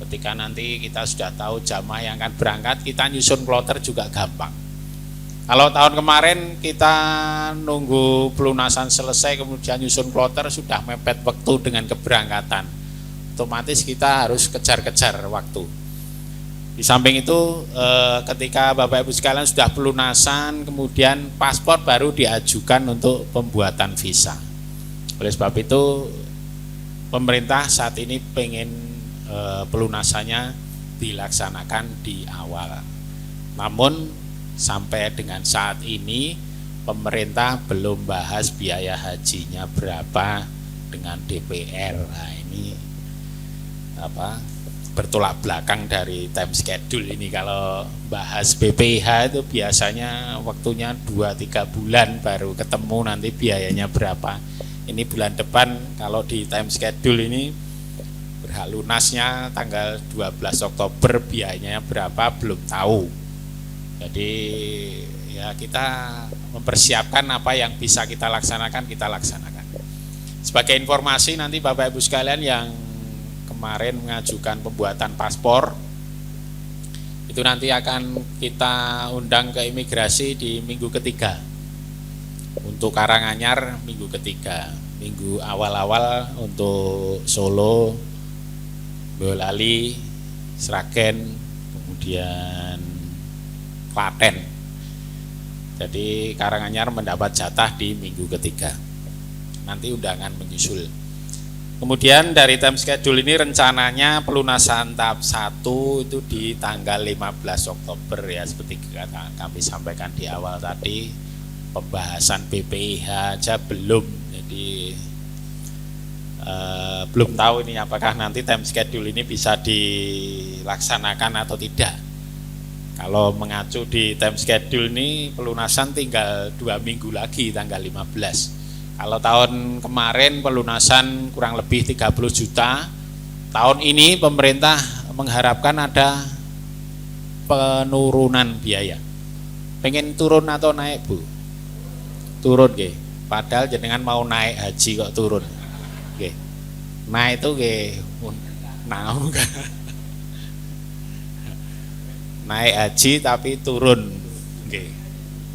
Ketika nanti kita sudah tahu jamaah yang akan berangkat, kita nyusun kloter juga gampang. Kalau tahun kemarin kita nunggu pelunasan selesai kemudian nyusun kloter, sudah mepet waktu dengan keberangkatan. Otomatis kita harus kejar-kejar waktu. Di samping itu ketika Bapak Ibu sekalian sudah pelunasan, kemudian paspor baru diajukan untuk pembuatan visa. Oleh sebab itu pemerintah saat ini pengen pelunasannya dilaksanakan di awal. Namun sampai dengan saat ini pemerintah belum bahas biaya hajinya berapa dengan DPR. Nah, ini bertolak belakang dari time schedule ini. Kalau bahas BPH itu biasanya waktunya 2-3 bulan baru ketemu nanti biayanya berapa. Ini bulan depan kalau di time schedule ini berhak lunasnya tanggal 12 Oktober, biayanya berapa belum tahu. Jadi ya kita mempersiapkan apa yang bisa kita laksanakan, kita laksanakan. Sebagai informasi nanti Bapak Ibu sekalian yang kemarin mengajukan pembuatan paspor itu nanti akan kita undang ke imigrasi di minggu ketiga. Untuk Karanganyar minggu ketiga, minggu awal-awal untuk Solo, Boyolali, Sragen, kemudian Klaten. Jadi Karanganyar mendapat jatah di minggu ketiga. Nanti undangan menyusul. Kemudian dari time schedule ini rencananya pelunasan tahap 1 itu di tanggal 15 Oktober ya, seperti kami sampaikan di awal tadi. Pembahasan BPIH aja belum, jadi belum tahu ini apakah nanti time schedule ini bisa dilaksanakan atau tidak. Kalau mengacu di time schedule ini pelunasan tinggal 2 minggu lagi tanggal 15. Kalau tahun kemarin pelunasan kurang lebih 30 juta. Tahun ini pemerintah mengharapkan ada penurunan biaya. Pengen turun atau naik, Bu? Turun nggih. Padahal jenengan mau naik haji kok turun. Nggih. Naik itu nggih naik haji tapi turun. Nggih.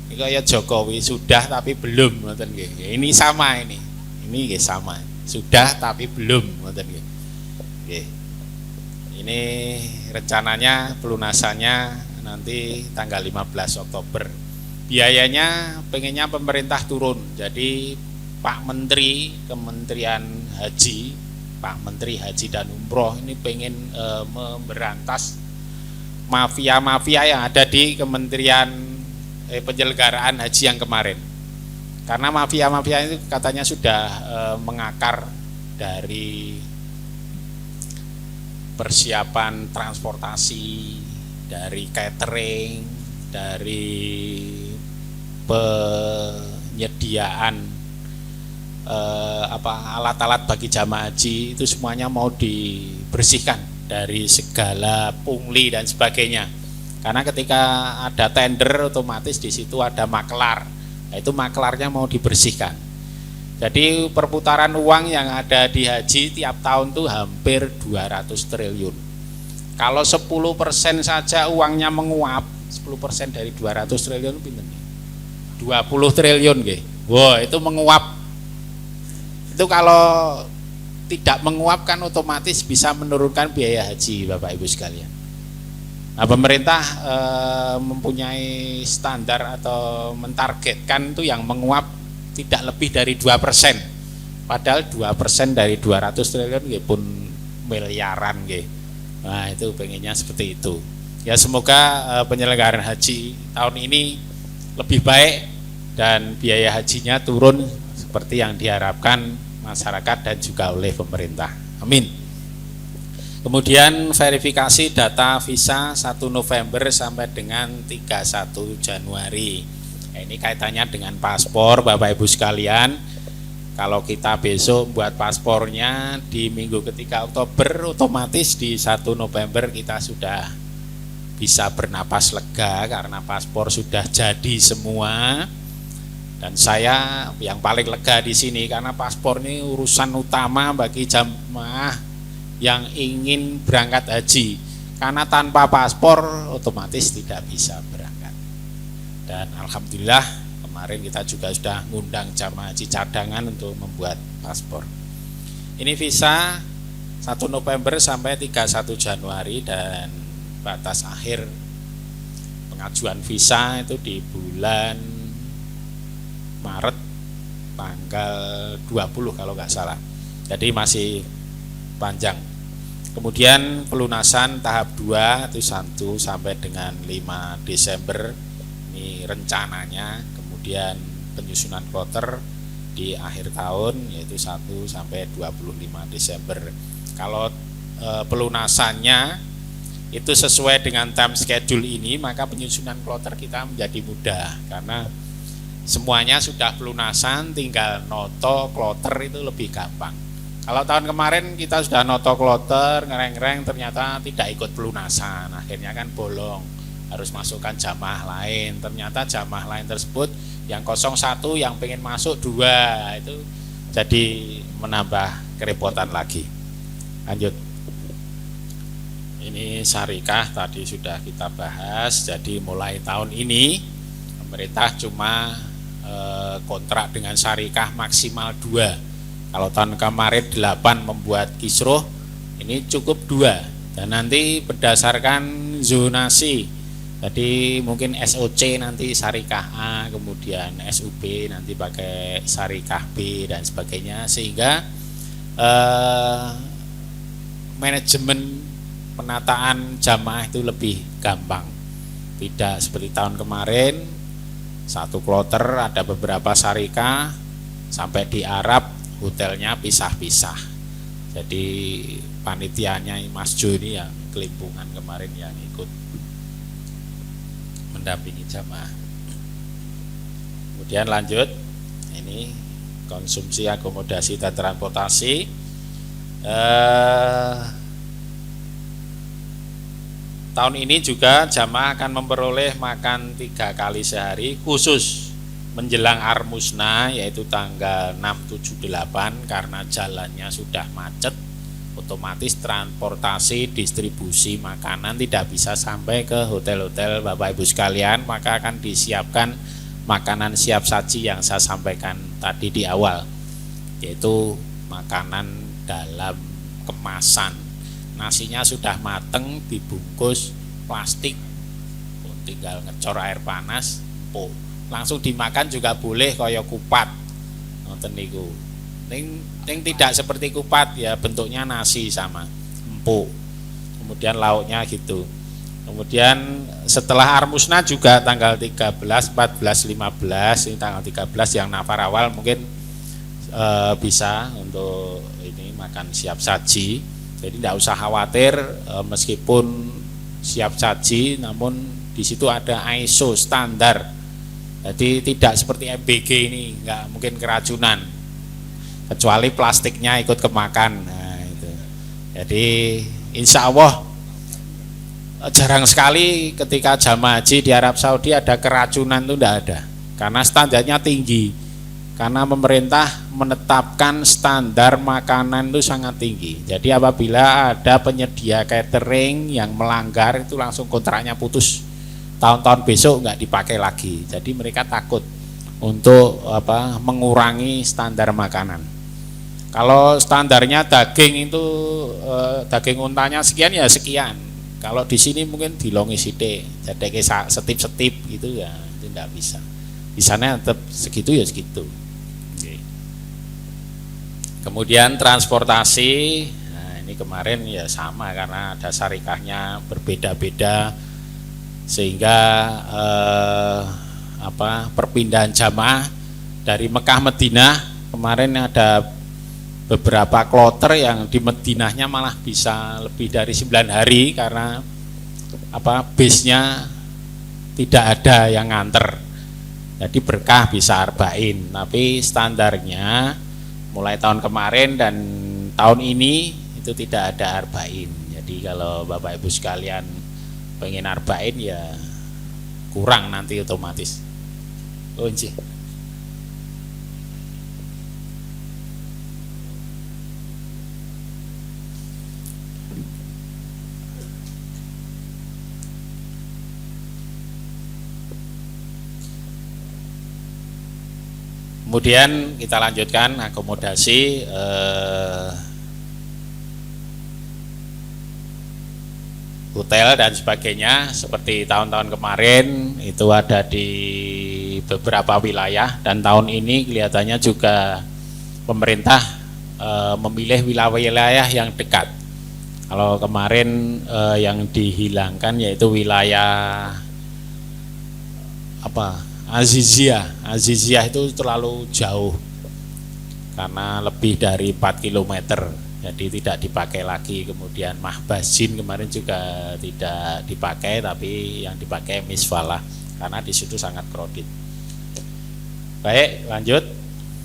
Ini kayak Jokowi sudah tapi belum, ngoten nggih. Ini sama ini. Ini nggih sama. Sudah tapi belum, ngoten nggih. Nggih. Ini rencananya pelunasannya nanti tanggal 15 Oktober. Biayanya pengennya pemerintah turun. Jadi Pak Menteri Kementerian Haji, Pak Menteri Haji dan Umroh ini pengen memberantas mafia-mafia yang ada di Kementerian penyelenggaraan haji yang kemarin, karena mafia-mafia itu katanya sudah mengakar dari persiapan transportasi, dari catering, dari penyediaan alat-alat bagi jamaah haji, itu semuanya mau dibersihkan dari segala pungli dan sebagainya. Karena ketika ada tender otomatis di situ ada maklar. Nah, itu maklarnya mau dibersihkan. Jadi perputaran uang yang ada di haji tiap tahun tuh hampir 200 triliun. Kalau 10% saja uangnya menguap, 10% dari 200 triliun pinten nih? 20 triliun nggih. Wah, itu menguap. Itu kalau tidak menguap kan otomatis bisa menurunkan biaya haji, Bapak Ibu sekalian. Nah, pemerintah mempunyai standar atau mentargetkan itu yang menguap tidak lebih dari 2%. Padahal 2% dari 200 triliun pun miliaran nggih. Nah, itu pengennya seperti itu. Ya semoga penyelenggaraan haji tahun ini lebih baik dan biaya hajinya turun seperti yang diharapkan masyarakat dan juga oleh pemerintah. Amin. Kemudian verifikasi data visa 1 November sampai dengan 31 Januari. Nah, ini kaitannya dengan paspor, Bapak Ibu sekalian. Kalau kita besok buat paspornya di minggu ketiga Oktober, otomatis di 1 November kita sudah bisa bernapas lega karena paspor sudah jadi semua. Dan saya yang paling lega di sini karena paspor ini urusan utama bagi jamaah yang ingin berangkat haji, karena tanpa paspor otomatis tidak bisa berangkat. Dan alhamdulillah kemarin kita juga sudah ngundang jamaah haji cadangan untuk membuat paspor. Ini visa 1 November sampai 31 Januari dan batas akhir pengajuan visa itu di bulan Maret tanggal 20 kalau nggak salah. Jadi masih panjang. Kemudian pelunasan tahap 2 itu 1 sampai dengan 5 Desember ini rencananya. Kemudian penyusunan kloter di akhir tahun yaitu 1 sampai 25 Desember. Kalau pelunasannya itu sesuai dengan time schedule ini, maka penyusunan kloter kita menjadi mudah karena semuanya sudah pelunasan, tinggal noto kloter itu lebih gampang. Kalau tahun kemarin kita sudah noto kloter, ngereng-ngereng ternyata tidak ikut pelunasan, akhirnya kan bolong, harus masukkan jamaah lain. Ternyata jamaah lain tersebut yang 01 yang pengen masuk 2, itu jadi menambah kerepotan lagi. Lanjut. Ini syarikah tadi sudah kita bahas. Jadi mulai tahun ini pemerintah cuma kontrak dengan syarikah maksimal 2. Kalau tahun kemarin 8 membuat kisruh, ini cukup 2. Dan nanti berdasarkan zonasi Jadi mungkin SOC nanti Syarikah A, kemudian SUB nanti pakai Syarikah B dan sebagainya, sehingga manajemen penataan jamaah itu lebih gampang. Tidak seperti tahun kemarin, satu kloter ada beberapa syarikah, sampai di Arab hotelnya pisah-pisah. Jadi panitianya Mas Jo ini yang kelimpungan kemarin yang ikut mendampingi jamaah. Kemudian lanjut, ini konsumsi akomodasi dan transportasi. Tahun ini juga jamaah akan memperoleh makan 3 kali sehari khusus menjelang Armusna, yaitu tanggal 6, 7, 8, karena jalannya sudah macet, otomatis transportasi distribusi makanan tidak bisa sampai ke hotel-hotel Bapak Ibu sekalian, maka akan disiapkan makanan siap saji yang saya sampaikan tadi di awal, yaitu makanan dalam kemasan. Nasinya sudah mateng, dibungkus plastik, tinggal ngecor air panas, empuk. Langsung dimakan juga boleh kaya kupat. Ngoten niku. Ning tidak seperti kupat ya, bentuknya nasi sama, empuk. Kemudian lauknya gitu. Kemudian setelah Armusna juga tanggal 13, 14, 15, ini tanggal 13 yang nafar awal mungkin bisa untuk ini makan siap saji. Jadi tidak usah khawatir, meskipun siap saji, namun di situ ada ISO standar. Jadi tidak seperti MBG ini, nggak mungkin keracunan, kecuali plastiknya ikut kemakan. Nah, itu. Jadi insya Allah jarang sekali ketika jamaah haji di Arab Saudi ada keracunan, itu tidak ada, karena standarnya tinggi. Karena pemerintah menetapkan standar makanan itu sangat tinggi. Jadi apabila ada penyedia catering yang melanggar, itu langsung kontraknya putus. Tahun-tahun besok nggak dipakai lagi. Jadi mereka takut untuk mengurangi standar makanan. Kalau standarnya daging itu daging untanya sekian ya sekian. Kalau di sini mungkin dilongi sithik, jadi kayak setip-setip gitu ya, itu tidak bisa. Di sana tetap segitu ya segitu. Kemudian transportasi, nah ini kemarin ya sama karena ada syarikahnya berbeda-beda, sehingga perpindahan jamaah dari Mekah Madinah kemarin ada beberapa kloter yang di Madinahnya malah bisa lebih dari 9 hari karena bisnya tidak ada yang nganter. Jadi berkah bisa arba'in, tapi standarnya mulai tahun kemarin dan tahun ini itu tidak ada arba'in. Jadi kalau Bapak Ibu sekalian pengen arba'in ya kurang nanti otomatis. Kunci. Kemudian kita lanjutkan akomodasi hotel dan sebagainya. Seperti tahun-tahun kemarin itu ada di beberapa wilayah, dan tahun ini kelihatannya juga pemerintah memilih wilayah-wilayah yang dekat. Kalau kemarin yang dihilangkan yaitu wilayah Aziziyah itu terlalu jauh karena lebih dari 4 km, jadi tidak dipakai lagi. Kemudian Mahbazin kemarin juga tidak dipakai, tapi yang dipakai Misfalah karena di situ sangat crowded. Baik, lanjut.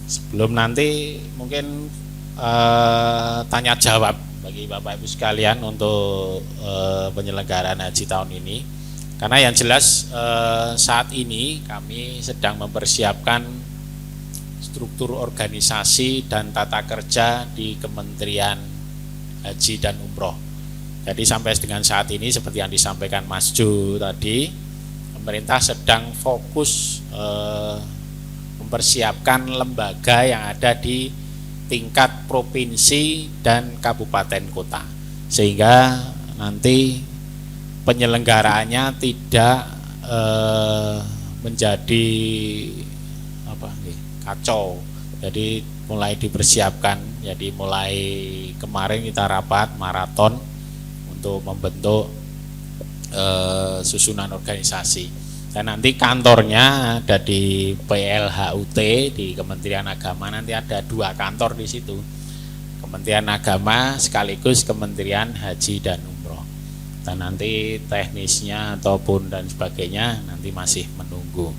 Sebelum nanti mungkin tanya jawab bagi Bapak Ibu sekalian untuk penyelenggaraan haji tahun ini. Karena yang jelas saat ini kami sedang mempersiapkan struktur organisasi dan tata kerja di Kementerian Haji dan Umroh. Jadi sampai dengan saat ini seperti yang disampaikan Mas Jo tadi, pemerintah sedang fokus mempersiapkan lembaga yang ada di tingkat provinsi dan kabupaten kota, sehingga nanti penyelenggaraannya tidak menjadi kacau. Jadi mulai dipersiapkan. Jadi mulai kemarin kita rapat maraton untuk membentuk susunan organisasi. Dan nanti kantornya ada di PLHUT di Kementerian Agama, nanti ada 2 kantor di situ. Kementerian Agama sekaligus Kementerian Haji dan Umroh. Dan nanti teknisnya ataupun dan sebagainya nanti masih menunggu.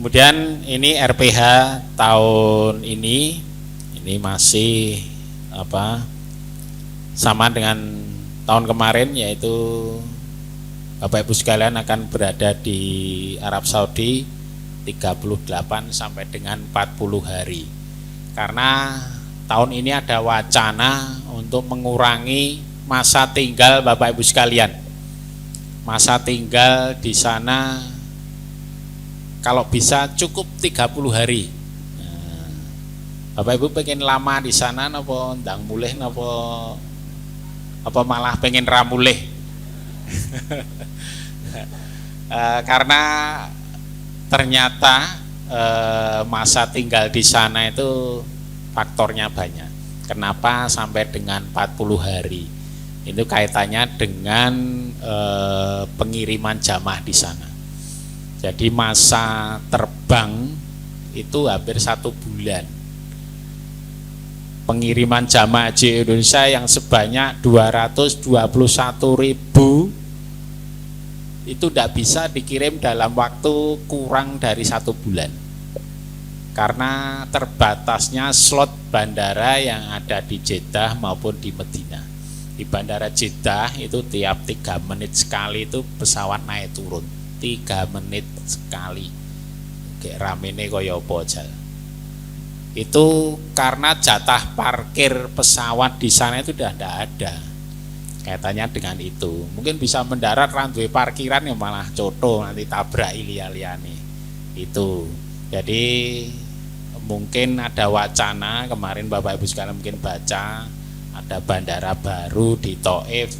Kemudian ini RPH tahun ini masih sama dengan tahun kemarin, yaitu Bapak Ibu sekalian akan berada di Arab Saudi 38 sampai dengan 40 hari. Karena tahun ini ada wacana untuk mengurangi masa tinggal Bapak Ibu sekalian. Masa tinggal di sana kalau bisa cukup 30 hari. Nah, Bapak Ibu pengen lama di sana napa ndang mulih napa malah pengen ramulih? Karena ternyata masa tinggal di sana itu faktornya banyak. Kenapa sampai dengan 40 hari? Itu kaitannya dengan pengiriman jamaah di sana. Jadi masa terbang itu hampir 1 bulan. Pengiriman jamaah haji Indonesia yang sebanyak 221.000 itu tidak bisa dikirim dalam waktu kurang dari 1 bulan. Karena terbatasnya slot bandara yang ada di Jeddah maupun di Madinah. Di bandara Jeddah itu tiap 3 menit sekali itu pesawat naik turun. 3 menit sekali. Kayak ramene kaya apa aja. Itu karena jatah parkir pesawat di sana itu sudah tidak ada. Kaitannya dengan itu. Mungkin bisa mendarat randuwe parkiran yang malah coto nanti tabrak liya-liyane. Itu. Jadi mungkin ada wacana kemarin Bapak Ibu sekalian mungkin baca ada bandara baru di Thaif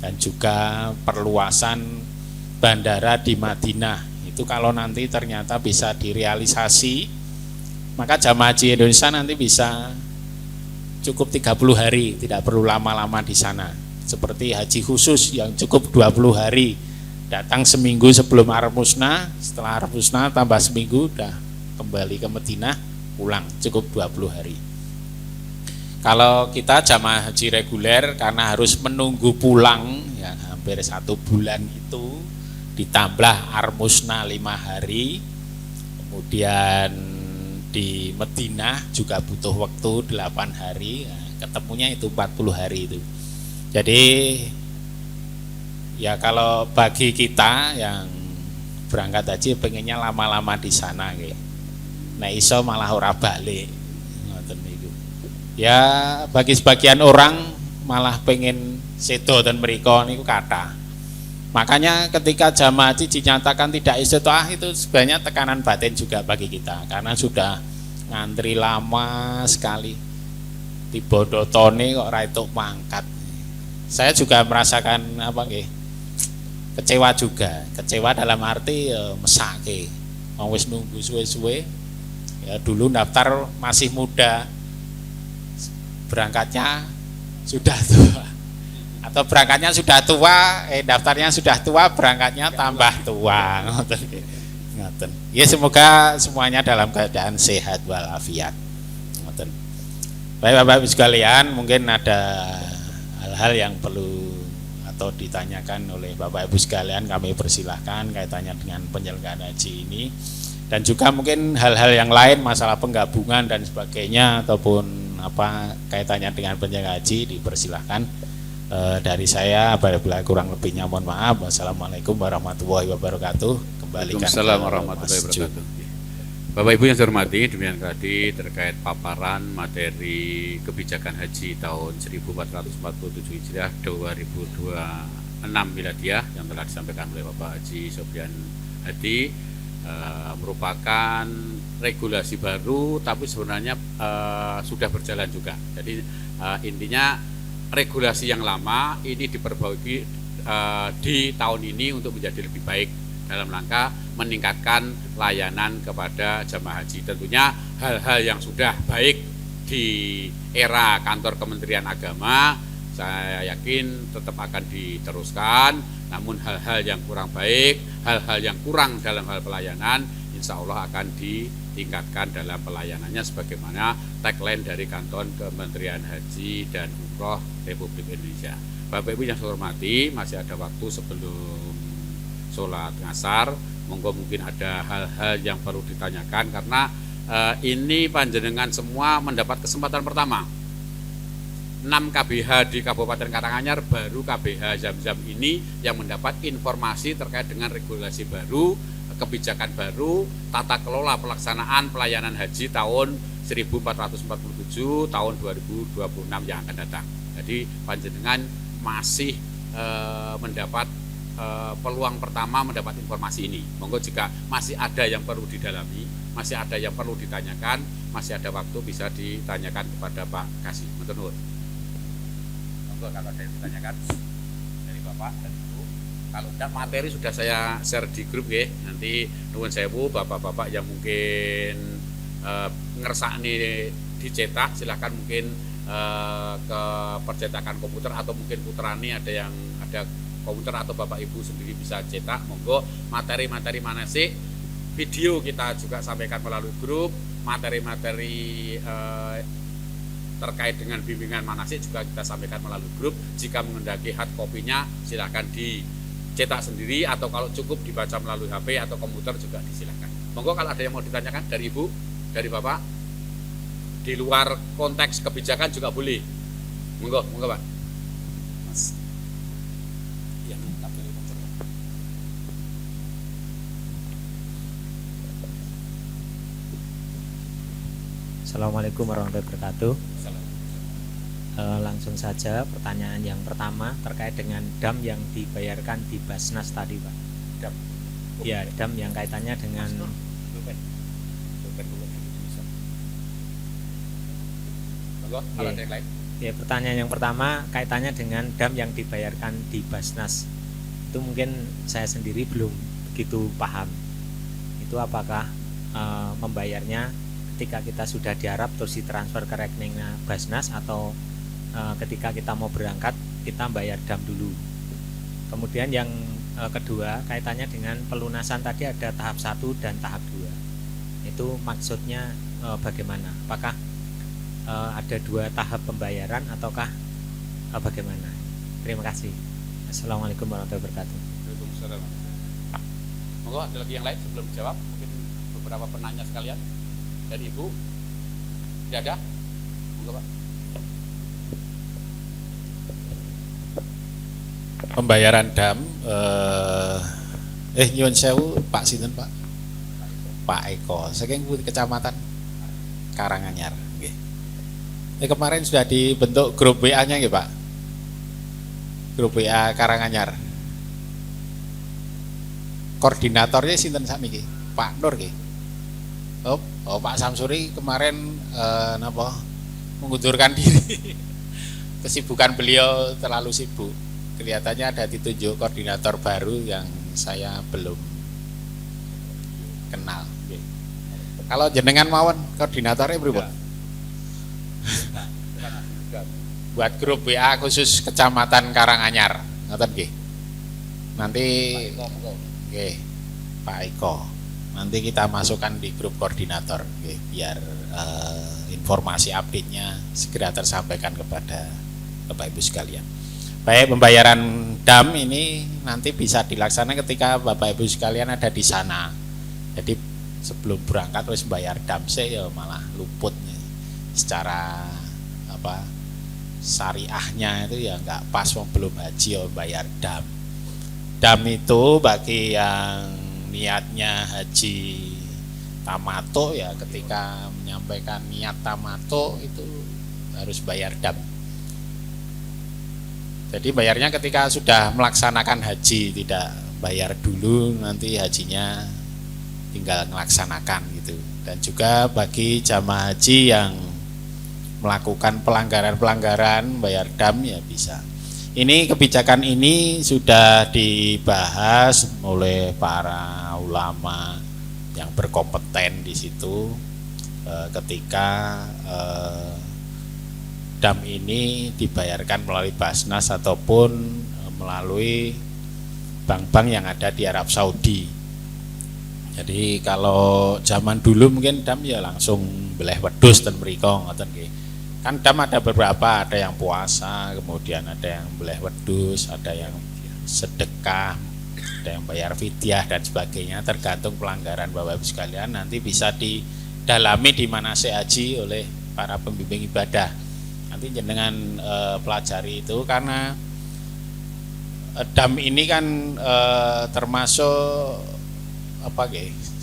dan juga perluasan bandara di Madinah. Itu kalau nanti ternyata bisa direalisasi, maka jamaah haji Indonesia nanti bisa cukup 30 hari, tidak perlu lama-lama di sana. Seperti haji khusus yang cukup 20 hari, datang seminggu sebelum Arab Musna, setelah Arab Musna tambah seminggu udah kembali ke Madinah, pulang cukup 20 hari. Kalau kita jamaah haji reguler karena harus menunggu pulang ya hampir 1 bulan itu, ditambah Armusna 5 hari, kemudian di Madinah juga butuh waktu 8 hari, ketemunya itu 40 hari itu. Jadi ya kalau bagi kita yang berangkat haji pengennya lama-lama di sana gitu. Nah iso malah ora balik. Ya bagi sebagian orang malah pengen sedo dan mereka niku kata. Makanya ketika jamaah haji dinyatakan tidak istitoah itu sebenarnya tekanan batin juga bagi kita karena sudah ngantri lama sekali. Dibodotone kok ora entuk mangkat. Saya juga merasakan kecewa juga. Kecewa dalam arti mesake. Wong wis nunggu suwe-suwe. Ya dulu daftar masih muda. Berangkatnya sudah tua. Atau berangkatnya sudah tua, daftarnya sudah tua, berangkatnya tambah tua. Ngoten. Ya semoga semuanya dalam keadaan sehat walafiat. Ngoten. Baik Bapak Ibu sekalian, mungkin ada hal-hal yang perlu atau ditanyakan oleh Bapak Ibu sekalian, kami persilahkan kaitannya dengan penyelenggaraan haji ini. Dan juga mungkin hal-hal yang lain, masalah penggabungan dan sebagainya ataupun kaitannya dengan penyelenggaraan haji dipersilahkan. Dari saya apabila kurang lebihnya mohon maaf. Wassalamualaikum warahmatullahi wabarakatuh. Kembalikan Waalaikumsalam warahmatullahi wabarakatuh. Bapak Ibu yang saya hormati, demikian tadi terkait paparan materi kebijakan haji tahun 1447 Hijriah 2026 Miladiah yang telah disampaikan oleh Bapak Haji Sofyan Hadi. Merupakan regulasi baru tapi sebenarnya sudah berjalan juga. Jadi intinya regulasi yang lama ini diperbaiki di tahun ini untuk menjadi lebih baik dalam rangka meningkatkan layanan kepada jamaah haji. Tentunya hal-hal yang sudah baik di era kantor Kementerian Agama saya yakin tetap akan diteruskan, namun hal-hal yang kurang baik, hal-hal yang kurang dalam hal pelayanan insya Allah akan ditingkatkan dalam pelayanannya sebagaimana tagline dari kantor Kementerian Haji dan Umroh Republik Indonesia. Bapak Ibu yang saya hormati, masih ada waktu sebelum sholat ngasar, monggo mungkin ada hal-hal yang perlu ditanyakan karena ini panjenengan semua mendapat kesempatan pertama. 6 KBH di Kabupaten Karanganyar baru KBH Zam-Zam ini yang mendapat informasi terkait dengan regulasi baru, kebijakan baru, tata kelola pelaksanaan pelayanan haji tahun 1447 tahun 2026 yang akan datang. Jadi panjenengan masih mendapat peluang pertama mendapat informasi ini. Monggo jika masih ada yang perlu didalami, masih ada yang perlu ditanyakan, masih ada waktu bisa ditanyakan kepada Pak Kasih. Matur nuwun. Monggo kalau ada yang ditanyakan dari Bapak dan Ibu. Kalau tidak materi sudah saya share di grup ya. Nanti nuwun sewu Bapak-bapak yang mungkin ngersakni dicetak silahkan mungkin ke percetakan komputer atau mungkin putrani ada komputer atau Bapak Ibu sendiri bisa cetak. Monggo materi-materi manasik video kita juga sampaikan melalui grup, materi-materi terkait dengan bimbingan manasik juga kita sampaikan melalui grup. Jika mengendaki hard copy-nya silahkan dicetak sendiri atau kalau cukup dibaca melalui HP atau komputer juga disilahkan. Monggo kalau ada yang mau ditanyakan dari Ibu, dari Bapak di luar konteks kebijakan juga boleh. Monggo Pak. Mas. Ya, Assalamualaikum warahmatullahi wabarakatuh. Langsung saja pertanyaan yang pertama terkait dengan dam yang dibayarkan di Basnas tadi, Pak. Dam. Ya, dam yang kaitannya dengan kalau ada yang lain. Ya, pertanyaan yang pertama kaitannya dengan dam yang dibayarkan di Basnas. Itu mungkin saya sendiri belum begitu paham. Itu apakah membayarnya ketika kita sudah diharap terus ditransfer ke rekeningnya Basnas atau ketika kita mau berangkat kita bayar dam dulu. Kemudian yang kedua kaitannya dengan pelunasan tadi ada tahap 1 dan tahap 2. Itu maksudnya bagaimana? Apakah ada 2 tahap pembayaran ataukah bagaimana? Terima kasih. Assalamualaikum warahmatullahi wabarakatuh. Waalaikumsalam. Monggo ada lagi yang lain sebelum dijawab, mungkin beberapa penanya sekalian. Dari Ibu tidak ada? Monggo Pak. Pembayaran dam nyuwun sewu Pak sinten Pak? Pak Eko, saking Kecamatan Karanganyar nggih. Kemarin sudah dibentuk grup WA-nya nggih Pak? Grup WA Karanganyar. Koordinatornya sinten sakniki? Pak Nur nggih. Oh Pak Samsuri kemarin mengundurkan diri. Kesibukan beliau terlalu sibuk. Kelihatannya ada ditunjuk koordinator baru yang saya belum kenal. Kalau jenengan mawon koordinatornya pripun? Buat grup WA khusus Kecamatan Karanganyar, ngoten nggih. Nanti nggih, Pak Eko. Nanti kita masukkan di grup koordinator nggih, biar informasi update-nya segera tersampaikan kepada Bapak Ibu sekalian. Baik, pembayaran dam ini nanti bisa dilaksanakan ketika Bapak Ibu sekalian ada di sana. Jadi sebelum berangkat harus bayar dam ya malah luput secara syariahnya itu ya nggak pas, belum haji ya bayar dam. Dam itu bagi yang niatnya haji tamato ya ketika menyampaikan niat tamato itu harus bayar dam. Jadi bayarnya ketika sudah melaksanakan haji, tidak bayar dulu nanti hajinya tinggal melaksanakan gitu. Dan juga bagi jamaah haji yang melakukan pelanggaran-pelanggaran bayar dam ya bisa. Ini kebijakan ini sudah dibahas oleh para ulama yang berkompeten di situ ketika dam ini dibayarkan melalui Basnas ataupun melalui bank-bank yang ada di Arab Saudi. Jadi kalau zaman dulu mungkin dam ya langsung beleh wedhus ten mriko ngoten nggih. Kan dam ada beberapa, ada yang puasa, kemudian ada yang beleh wedhus, ada yang sedekah, ada yang bayar fidyah dan sebagainya, tergantung pelanggaran Bapak Ibu sekalian. Nanti bisa didalami di manasik haji oleh para pembimbing ibadah. Nanti jenengan pelajari itu, karena dam ini kan termasuk apa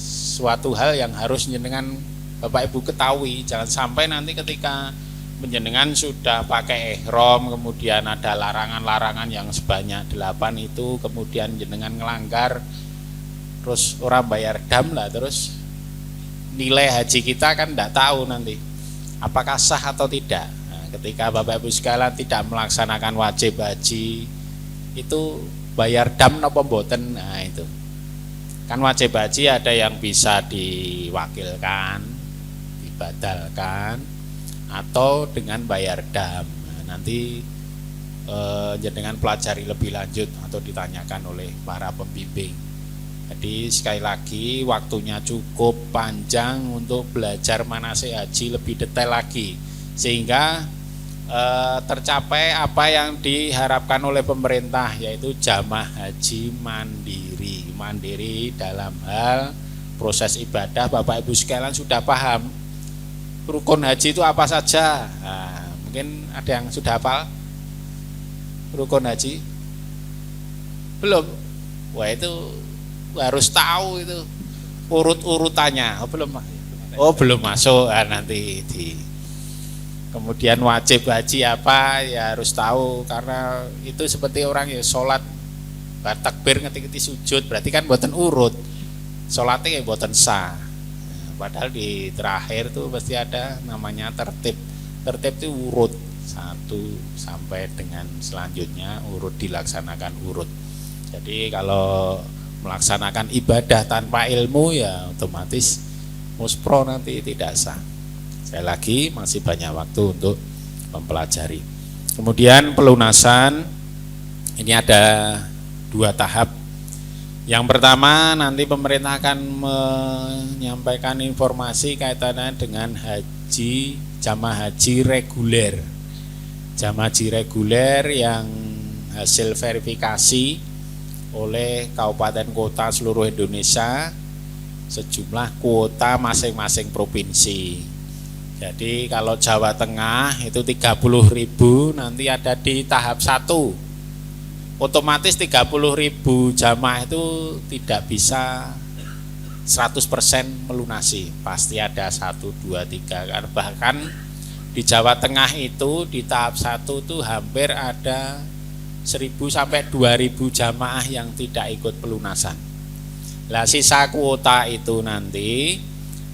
suatu hal yang harus jenengan Bapak Ibu ketahui. Jangan sampai nanti ketika penjenengan sudah pakai ihram, kemudian ada larangan-larangan yang sebanyak 8 itu, kemudian jenengan ngelanggar, terus orang bayar dam lah, terus nilai haji kita kan tidak tahu nanti apakah sah atau tidak. Nah, ketika Bapak Ibu sekalian tidak melaksanakan wajib haji, itu bayar dam apa mboten? Nah itu kan wajib haji ada yang bisa diwakilkan, dibadalkan, atau dengan bayar dam. Nah, nanti jenengan pelajari lebih lanjut atau ditanyakan oleh para pembimbing. Jadi sekali lagi waktunya cukup panjang untuk belajar manasik haji lebih detail lagi, sehingga tercapai apa yang diharapkan oleh pemerintah, yaitu jamaah haji mandiri. Mandiri dalam hal proses ibadah. Bapak Ibu sekalian sudah paham rukun haji itu apa saja? Nah, mungkin ada yang sudah hafal rukun haji? Belum? Wah itu harus tahu itu urut-urutannya. Belum masuk. Nah, nanti kemudian wajib haji apa ya harus tahu, karena itu seperti orang ya sholat takbir ngerti-ngerti sujud, berarti kan buatan urut sholatnya ya buatan sah. Padahal di terakhir tuh pasti ada namanya tertib. Tertib itu urut 1 sampai dengan selanjutnya urut dilaksanakan urut. Jadi kalau melaksanakan ibadah tanpa ilmu ya otomatis muspro nanti tidak sah. Sekali lagi masih banyak waktu untuk mempelajari. Kemudian pelunasan ini ada 2 tahap. Yang pertama nanti pemerintah akan menyampaikan informasi kaitannya dengan haji, jamaah haji reguler. Jamaah haji reguler yang hasil verifikasi oleh kabupaten kota seluruh Indonesia sejumlah kuota masing-masing provinsi. Jadi kalau Jawa Tengah itu 30.000 nanti ada di tahap 1. Otomatis 30.000 jamaah itu tidak bisa 100% melunasi, pasti ada 1, 2, 3. Bahkan di Jawa Tengah itu di tahap 1 itu hampir ada 1.000 sampai 2.000 jamaah yang tidak ikut pelunasan. Lah sisa kuota itu nanti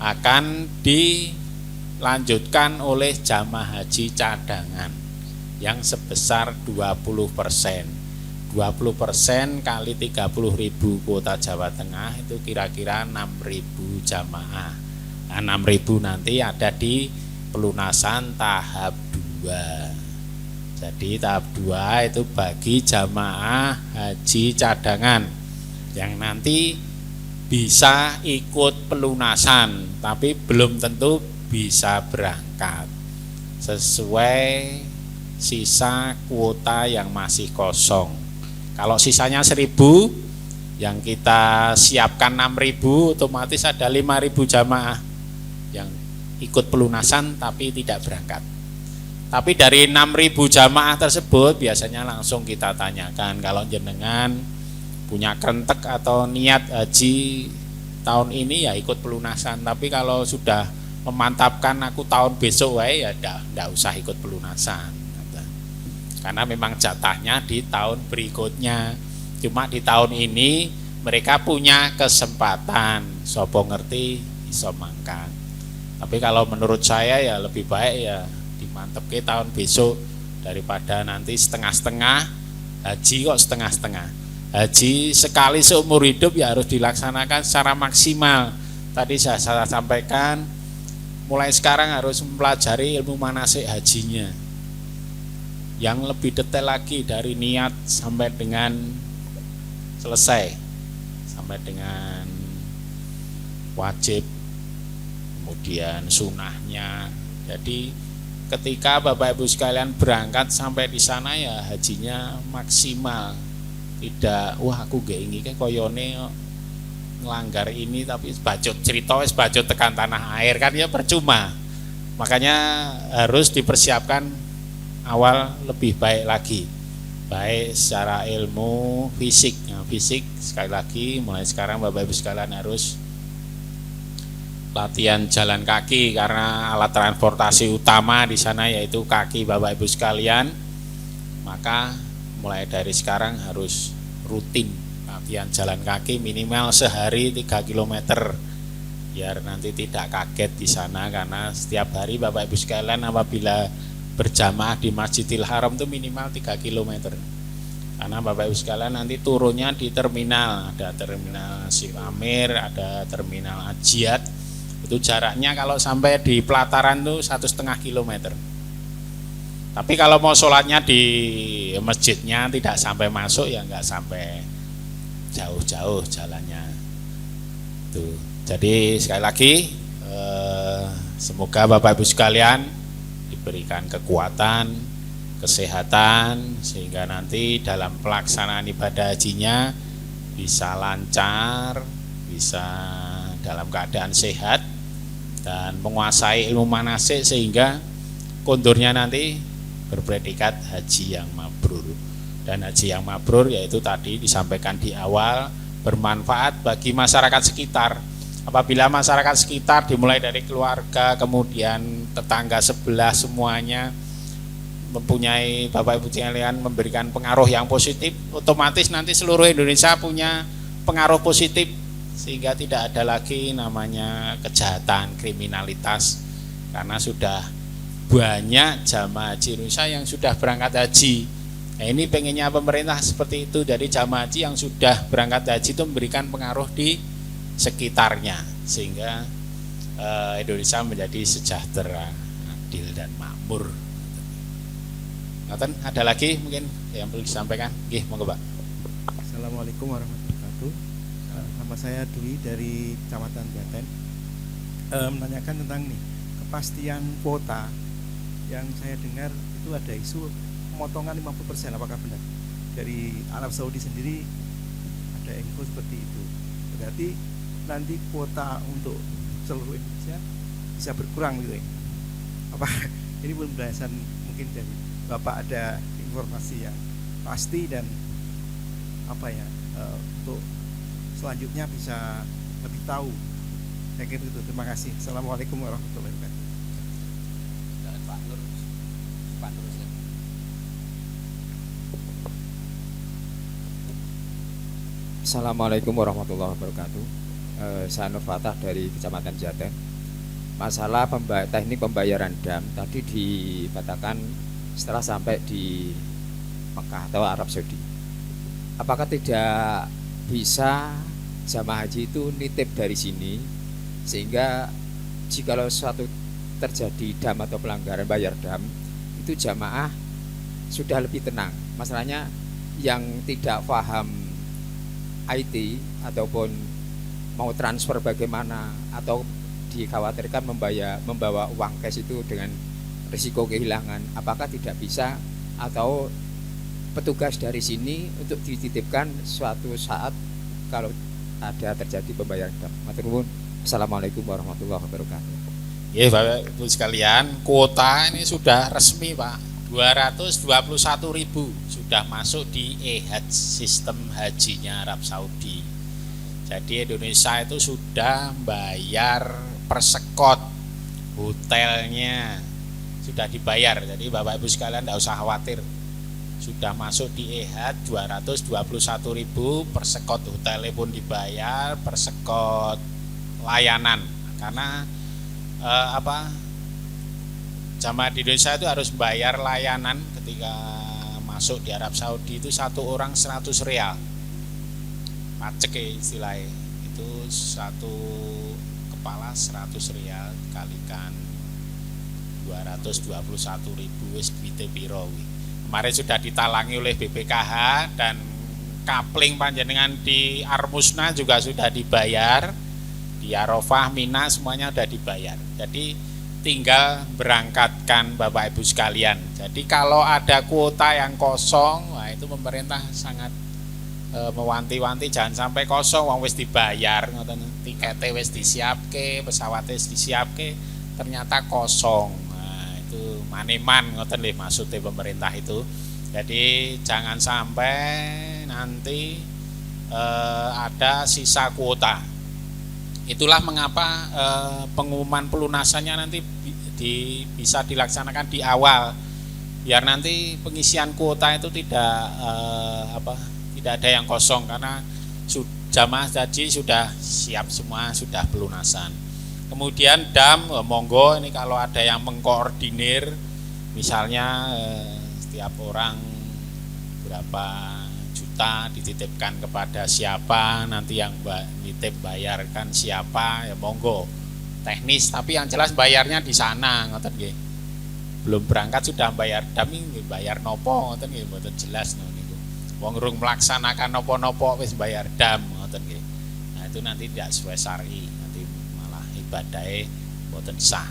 akan dilanjutkan oleh jamaah haji cadangan yang sebesar 20%. 20% kali 30.000 kuota Jawa Tengah itu kira-kira 6.000 jamaah. Nah, 6.000 nanti ada di pelunasan tahap 2. Jadi tahap 2 itu bagi jamaah haji cadangan yang nanti bisa ikut pelunasan tapi belum tentu bisa berangkat sesuai sisa kuota yang masih kosong. Kalau sisanya 1.000 yang kita siapkan 6.000, otomatis ada 5.000 jamaah yang ikut pelunasan tapi tidak berangkat. Tapi dari 6.000 jamaah tersebut biasanya langsung kita tanyakan, kalau jenengan punya kerentek atau niat haji tahun ini ya ikut pelunasan, tapi kalau sudah memantapkan aku tahun besok ya enggak usah ikut pelunasan. Karena memang jatahnya di tahun berikutnya. Cuma di tahun ini mereka punya kesempatan, sopo ngerti iso mangkang. Tapi kalau menurut saya ya lebih baik ya dimantep ke tahun besok daripada nanti setengah-setengah Haji kok setengah-setengah. Haji sekali seumur hidup ya harus dilaksanakan secara maksimal. Tadi saya sampaikan, mulai sekarang harus mempelajari ilmu manasik hajinya yang lebih detail lagi, dari niat sampai dengan selesai, sampai dengan wajib, kemudian sunahnya. Jadi ketika Bapak Ibu sekalian berangkat sampai di sana ya hajinya maksimal. Tidak, wah aku gak ingin kayak koyone ngelanggar ini tapi bacot cerita wis bacot tekan tanah air kan ya percuma. Makanya harus dipersiapkan awal lebih baik lagi, baik secara ilmu fisik. Nah, fisik sekali lagi mulai sekarang Bapak Ibu sekalian harus latihan jalan kaki, karena alat transportasi utama di sana yaitu kaki Bapak Ibu sekalian. Maka mulai dari sekarang harus rutin latihan jalan kaki minimal sehari 3 km, biar nanti tidak kaget di sana, karena setiap hari Bapak Ibu sekalian apabila berjamaah di Masjidil Haram itu minimal 3 km. Karena Bapak Ibu sekalian nanti turunnya di terminal, ada terminal Syekh Amir, ada terminal Ajiat. Itu jaraknya kalau sampai di pelataran itu 1,5 km. Tapi kalau mau sholatnya di masjidnya tidak sampai masuk ya nggak sampai jauh-jauh jalannya. Tuh. Jadi sekali lagi semoga Bapak Ibu sekalian diberikan kekuatan, kesehatan, sehingga nanti dalam pelaksanaan ibadah hajinya bisa lancar, bisa dalam keadaan sehat dan menguasai ilmu manasik, sehingga kondurnya nanti berpredikat haji yang mabrur. Dan haji yang mabrur yaitu tadi disampaikan di awal, bermanfaat bagi masyarakat sekitar. Apabila masyarakat sekitar dimulai dari keluarga, kemudian tetangga sebelah, semuanya mempunyai Bapak Ibu sekalian memberikan pengaruh yang positif, otomatis nanti seluruh Indonesia punya pengaruh positif, sehingga tidak ada lagi namanya kejahatan, kriminalitas, karena sudah banyak jamaah haji Indonesia yang sudah berangkat haji. Nah, ini pengennya pemerintah seperti itu, dari jamaah haji yang sudah berangkat haji itu memberikan pengaruh di sekitarnya, sehingga Indonesia menjadi sejahtera, adil dan makmur. Ngaten, ada lagi mungkin yang perlu disampaikan? Nggih, monggo Pak. Assalamualaikum warahmatullahi wabarakatuh. Nama saya Dwi dari Kecamatan Jaten. Menanyakan tentang nih kepastian kuota. Yang saya dengar itu ada isu pemotongan 50%, apakah benar? Dari Arab Saudi sendiri ada info seperti itu. Berarti nanti kuota untuk seluruh Indonesia bisa berkurang gitu ya. Apa ini pembahasan mungkin dari Bapak ada informasi yang pasti dan apa ya untuk selanjutnya bisa lebih tahu. Saya kira itu. Terima kasih. Assalamualaikum warahmatullahi wabarakatuh. Assalamualaikum warahmatullahi wabarakatuh. Saya Nur Fatah dari Kecamatan Jaten. Masalah teknik pembayaran dam tadi dikatakan setelah sampai di Mekah atau Arab Saudi. Apakah tidak bisa jamaah haji itu nitip dari sini, sehingga jikalau suatu terjadi dam atau pelanggaran bayar dam, itu jamaah sudah lebih tenang. Masalahnya yang tidak paham IT ataupun mau transfer bagaimana, atau dikhawatirkan membawa uang cash itu dengan risiko kehilangan, apakah tidak bisa atau petugas dari sini untuk dititipkan suatu saat kalau ada terjadi pembayaran dam? Matur nuwun. Assalamualaikum warahmatullahi wabarakatuh. Ya Bapak Ibu sekalian, kuota ini sudah resmi Pak, 221.000 sudah masuk di e-hajj, sistem hajinya Arab Saudi. Jadi Indonesia itu sudah bayar persekot, hotelnya sudah dibayar. Jadi Bapak Ibu sekalian tidak usah khawatir, sudah masuk di e-hajj 221.000, persekot hotelnya pun dibayar, persekot layanan. Karena jamaah di Indonesia itu harus bayar layanan ketika masuk di Arab Saudi itu satu orang 100 real pajak istilahnya, itu satu kepala 100 real kalikan 221.000 wis duwite piro kuwi. Kemarin sudah ditalangi oleh BPKH dan kapling panjenengan di Armusna juga sudah dibayar, di Arafah, Mina semuanya sudah dibayar. Jadi tinggal berangkatkan Bapak Ibu sekalian. Jadi kalau ada kuota yang kosong, wah itu pemerintah sangat mewanti-wanti jangan sampai kosong, wong wis dibayar, ngoten tikete wis disiapke, pesawate wis disiapke, ternyata kosong. Nah, itu maneman ngoten nggih maksudnya pemerintah itu. Jadi jangan sampai nanti ada sisa kuota. Itulah mengapa pengumuman pelunasannya nanti bisa dilaksanakan di awal, biar nanti pengisian kuota itu tidak ada yang kosong, karena jamaah haji sudah siap semua, sudah pelunasan. Kemudian dam, monggo ini kalau ada yang mengkoordinir, misalnya setiap orang berapa juta dititipkan kepada siapa, nanti yang nitip bayarkan siapa, ya monggo. Teknis, tapi yang jelas bayarnya di sana, ngoten nggih. Belum berangkat sudah bayar dam, ini bayar nopo, ngoten nggih, mboten jelas niku. Wong urung melaksanakan nopo-nopo wis bayar dam, ngoten nggih. Nah, itu nanti tidak sesuai syar'i, nanti malah ibadahe mboten sah.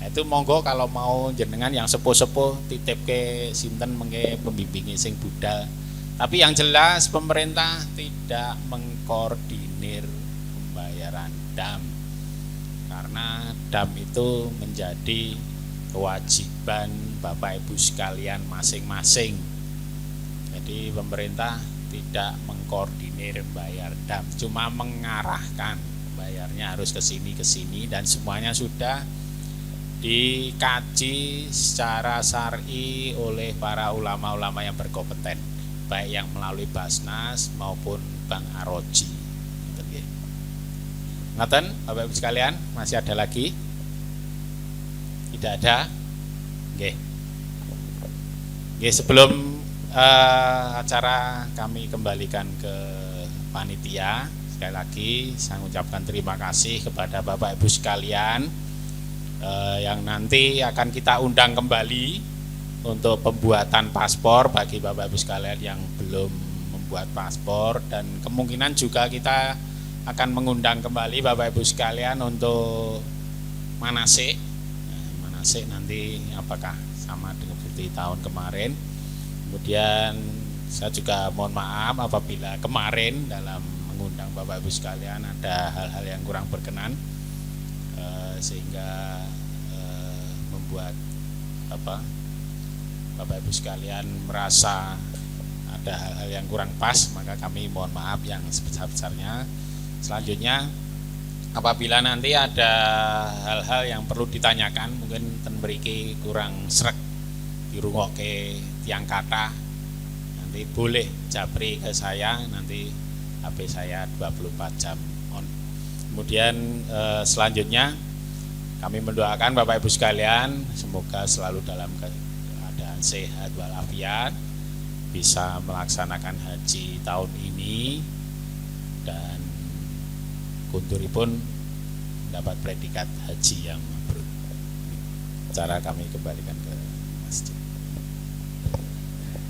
Nah, itu monggo kalau mau jenengan yang sepuh-sepuh titip ke sinten mengke pembimbingi sing budal. Tapi yang jelas pemerintah tidak mengkoordinir pembayaran dam, karena dam itu menjadi kewajiban Bapak Ibu sekalian masing-masing. Jadi pemerintah tidak mengkoordinir bayar dam, cuma mengarahkan bayarnya harus ke sini dan semuanya sudah dikaji secara syar'i oleh para ulama-ulama yang berkompeten, baik yang melalui Basnas maupun Bank Aroji. Ngaten Bapak Ibu sekalian, masih ada lagi? Tidak ada? Nggih. Nggih, sebelum acara kami kembalikan ke panitia, sekali lagi saya mengucapkan terima kasih kepada Bapak Ibu sekalian yang nanti akan kita undang kembali untuk pembuatan paspor bagi Bapak Ibu sekalian yang belum membuat paspor, dan kemungkinan juga kita akan mengundang kembali Bapak Ibu sekalian untuk manasik. Manasik nanti apakah sama dengan seperti tahun kemarin. Kemudian saya juga mohon maaf apabila kemarin dalam mengundang Bapak Ibu sekalian ada hal-hal yang kurang berkenan, sehingga membuat Bapak Ibu sekalian merasa ada hal-hal yang kurang pas, maka kami mohon maaf yang sebesar-besarnya. Selanjutnya apabila nanti ada hal-hal yang perlu ditanyakan, mungkin ten mriki kurang srek dirungokke tiang kata, nanti boleh japri ke saya, nanti HP saya 24 jam on. Kemudian selanjutnya kami mendoakan Bapak Ibu sekalian semoga selalu dalam keadaan sehat walafiat, bisa melaksanakan haji tahun ini dan kunturipun mendapat predikat haji yang mabrur. Cara kami kembalikan ke masjid.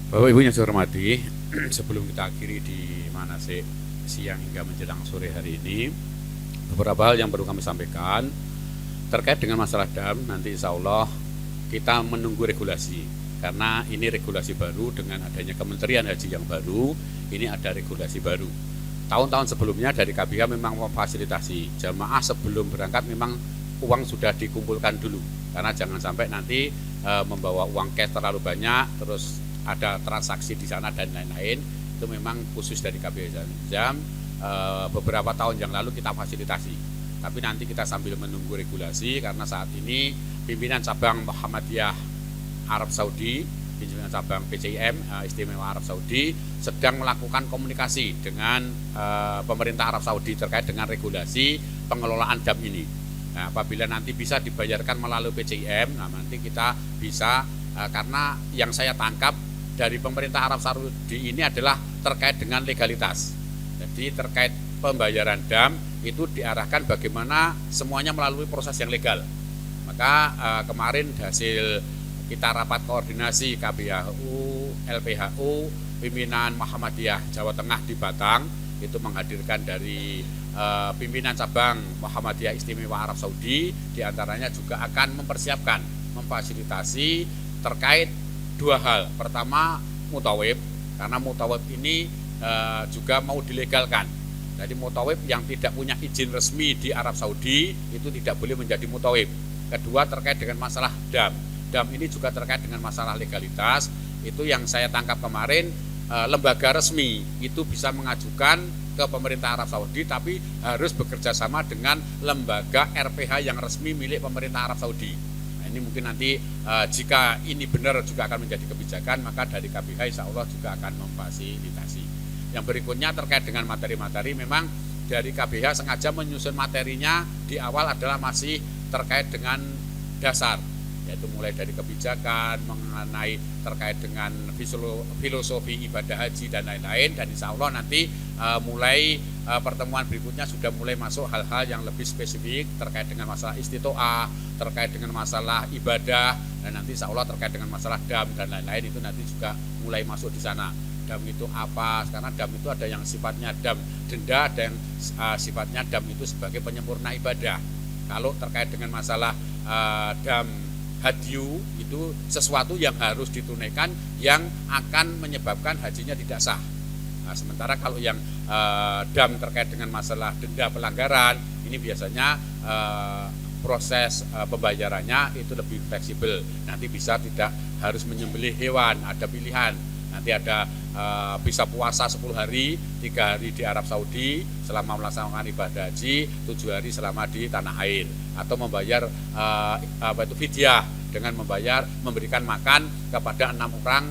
Bapak Ibu yang saya hormati, sebelum kita akhiri di manasik siang hingga menjelang sore hari ini, beberapa hal yang perlu kami sampaikan terkait dengan masalah dam. Nanti insya Allah kita menunggu regulasi, karena ini regulasi baru dengan adanya Kementerian Haji yang baru, ini ada regulasi baru. Tahun-tahun sebelumnya dari KBH memang memfasilitasi jamaah sebelum berangkat memang uang sudah dikumpulkan dulu, karena jangan sampai nanti membawa uang cash terlalu banyak terus ada transaksi di sana dan lain-lain. Itu memang khusus dari KBH Jam. Beberapa tahun yang lalu kita fasilitasi, tapi nanti kita sambil menunggu regulasi, karena saat ini pimpinan cabang Muhammadiyah Arab Saudi, pimpinan cabang PCIM Istimewa Arab Saudi sedang melakukan komunikasi dengan pemerintah Arab Saudi terkait dengan regulasi pengelolaan dam ini. Nah, apabila nanti bisa dibayarkan melalui PCIM, nah nanti kita bisa, karena yang saya tangkap dari pemerintah Arab Saudi ini adalah terkait dengan legalitas. Jadi terkait pembayaran dam itu diarahkan bagaimana semuanya melalui proses yang legal. Maka kemarin hasil kita rapat koordinasi KBHU, LPHU, pimpinan Muhammadiyah Jawa Tengah di Batang itu menghadirkan dari pimpinan cabang Muhammadiyah Istimewa Arab Saudi, diantaranya juga akan mempersiapkan, memfasilitasi terkait dua hal. Pertama mutawib, karena mutawib ini juga mau dilegalkan. Jadi mutawib yang tidak punya izin resmi di Arab Saudi itu tidak boleh menjadi mutawib. Kedua terkait dengan masalah dam. Dam ini juga terkait dengan masalah legalitas. Itu yang saya tangkap kemarin, lembaga resmi itu bisa mengajukan ke pemerintah Arab Saudi, tapi harus bekerja sama dengan lembaga RPH yang resmi milik pemerintah Arab Saudi. Nah, ini mungkin nanti jika ini benar juga akan menjadi kebijakan, maka dari KBH insya Allah juga akan memfasilitasi. Yang berikutnya terkait dengan materi-materi, memang dari KBH sengaja menyusun materinya di awal adalah masih terkait dengan dasar, yaitu mulai dari kebijakan mengenai terkait dengan filosofi ibadah haji dan lain-lain, dan insya Allah nanti mulai pertemuan berikutnya sudah mulai masuk hal-hal yang lebih spesifik terkait dengan masalah istitoah, terkait dengan masalah ibadah, dan nanti insya Allah terkait dengan masalah dam dan lain-lain itu nanti juga mulai masuk di sana. Dam itu apa? Karena dam itu ada yang sifatnya dam denda, ada yang sifatnya dam itu sebagai penyempurna ibadah. Kalau terkait dengan masalah dam hadyu itu sesuatu yang harus ditunaikan yang akan menyebabkan hajinya tidak sah. Nah, sementara kalau yang dam terkait dengan masalah denda pelanggaran ini biasanya proses pembayarannya itu lebih fleksibel. Nanti bisa tidak harus menyembelih hewan, ada pilihan. Nanti ada bisa puasa 10 hari, 3 hari di Arab Saudi selama melaksanakan ibadah haji, 7 hari selama di tanah air, atau membayar fidyah dengan memberikan makan kepada 6 orang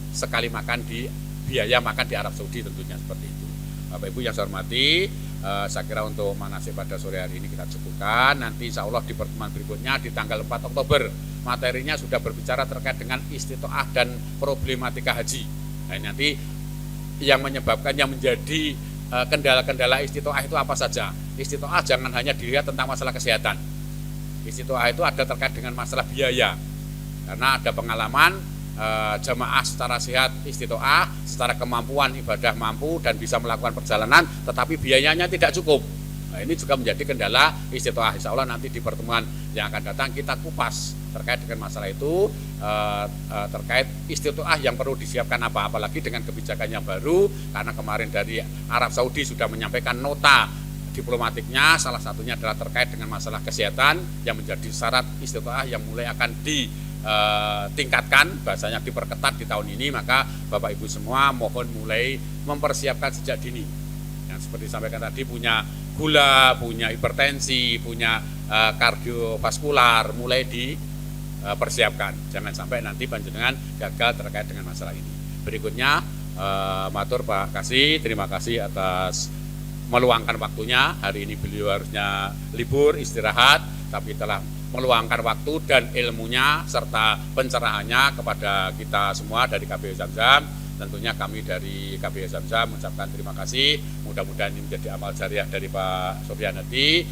sekali makan di biaya makan di Arab Saudi tentunya seperti itu. Bapak Ibu yang saya hormati, saya kira untuk manasik pada sore hari ini kita cukupkan. Nanti insya Allah di pertemuan berikutnya di tanggal 4 Oktober materinya sudah berbicara terkait dengan istitoah dan problematika haji. Nah, nanti yang menyebabkan yang menjadi kendala-kendala istitoah itu apa saja. Istitoah jangan hanya dilihat tentang masalah kesehatan. Istitoah itu ada terkait dengan masalah biaya. Karena ada pengalaman jamaah secara sehat istitoah, secara kemampuan ibadah mampu dan bisa melakukan perjalanan, tetapi biayanya tidak cukup. Nah, ini juga menjadi kendala istitoah. Insya Allah nanti di pertemuan yang akan datang kita kupas terkait dengan masalah itu, terkait istitoah yang perlu disiapkan apa, apalagi dengan kebijakan yang baru, karena kemarin dari Arab Saudi sudah menyampaikan nota diplomatiknya, salah satunya adalah terkait dengan masalah kesehatan yang menjadi syarat istitoah yang mulai akan ditingkatkan, bahasanya diperketat di tahun ini. Maka Bapak Ibu semua mohon mulai mempersiapkan sejak dini. Yang seperti disampaikan tadi, punya gula, punya hipertensi, punya kardiovaskular, mulai dipersiapkan. Jangan sampai nanti panjenengan gagal terkait dengan masalah ini. Berikutnya matur Pak Kasih, terima kasih atas meluangkan waktunya. Hari ini beliau harusnya libur istirahat, tapi telah meluangkan waktu dan ilmunya serta pencerahannya kepada kita semua dari KBH Zamzam. Tentunya kami dari KBH Zamzam mengucapkan terima kasih. Mudah-mudahan ini menjadi amal jariah dari Pak Suryanadi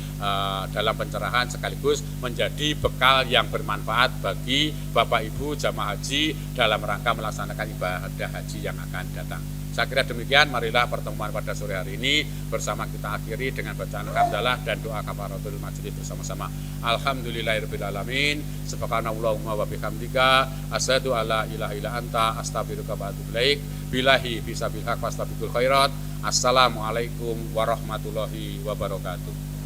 dalam pencerahan, sekaligus menjadi bekal yang bermanfaat bagi Bapak Ibu jamaah haji dalam rangka melaksanakan ibadah haji yang akan datang. Saya kira demikian, marilah pertemuan pada sore hari ini bersama kita akhiri dengan bacaan hamdalah dan doa kafaratul majlis bersama-sama. Alhamdulillahirabbil alamin. Subhanallahumma wa bihamdika asyhadu alla ilaha illa anta astaghfiruka wa atubu ilaik. Billahi fisabilillah wastabiqul khairat. Assalamualaikum warahmatullahi wabarakatuh.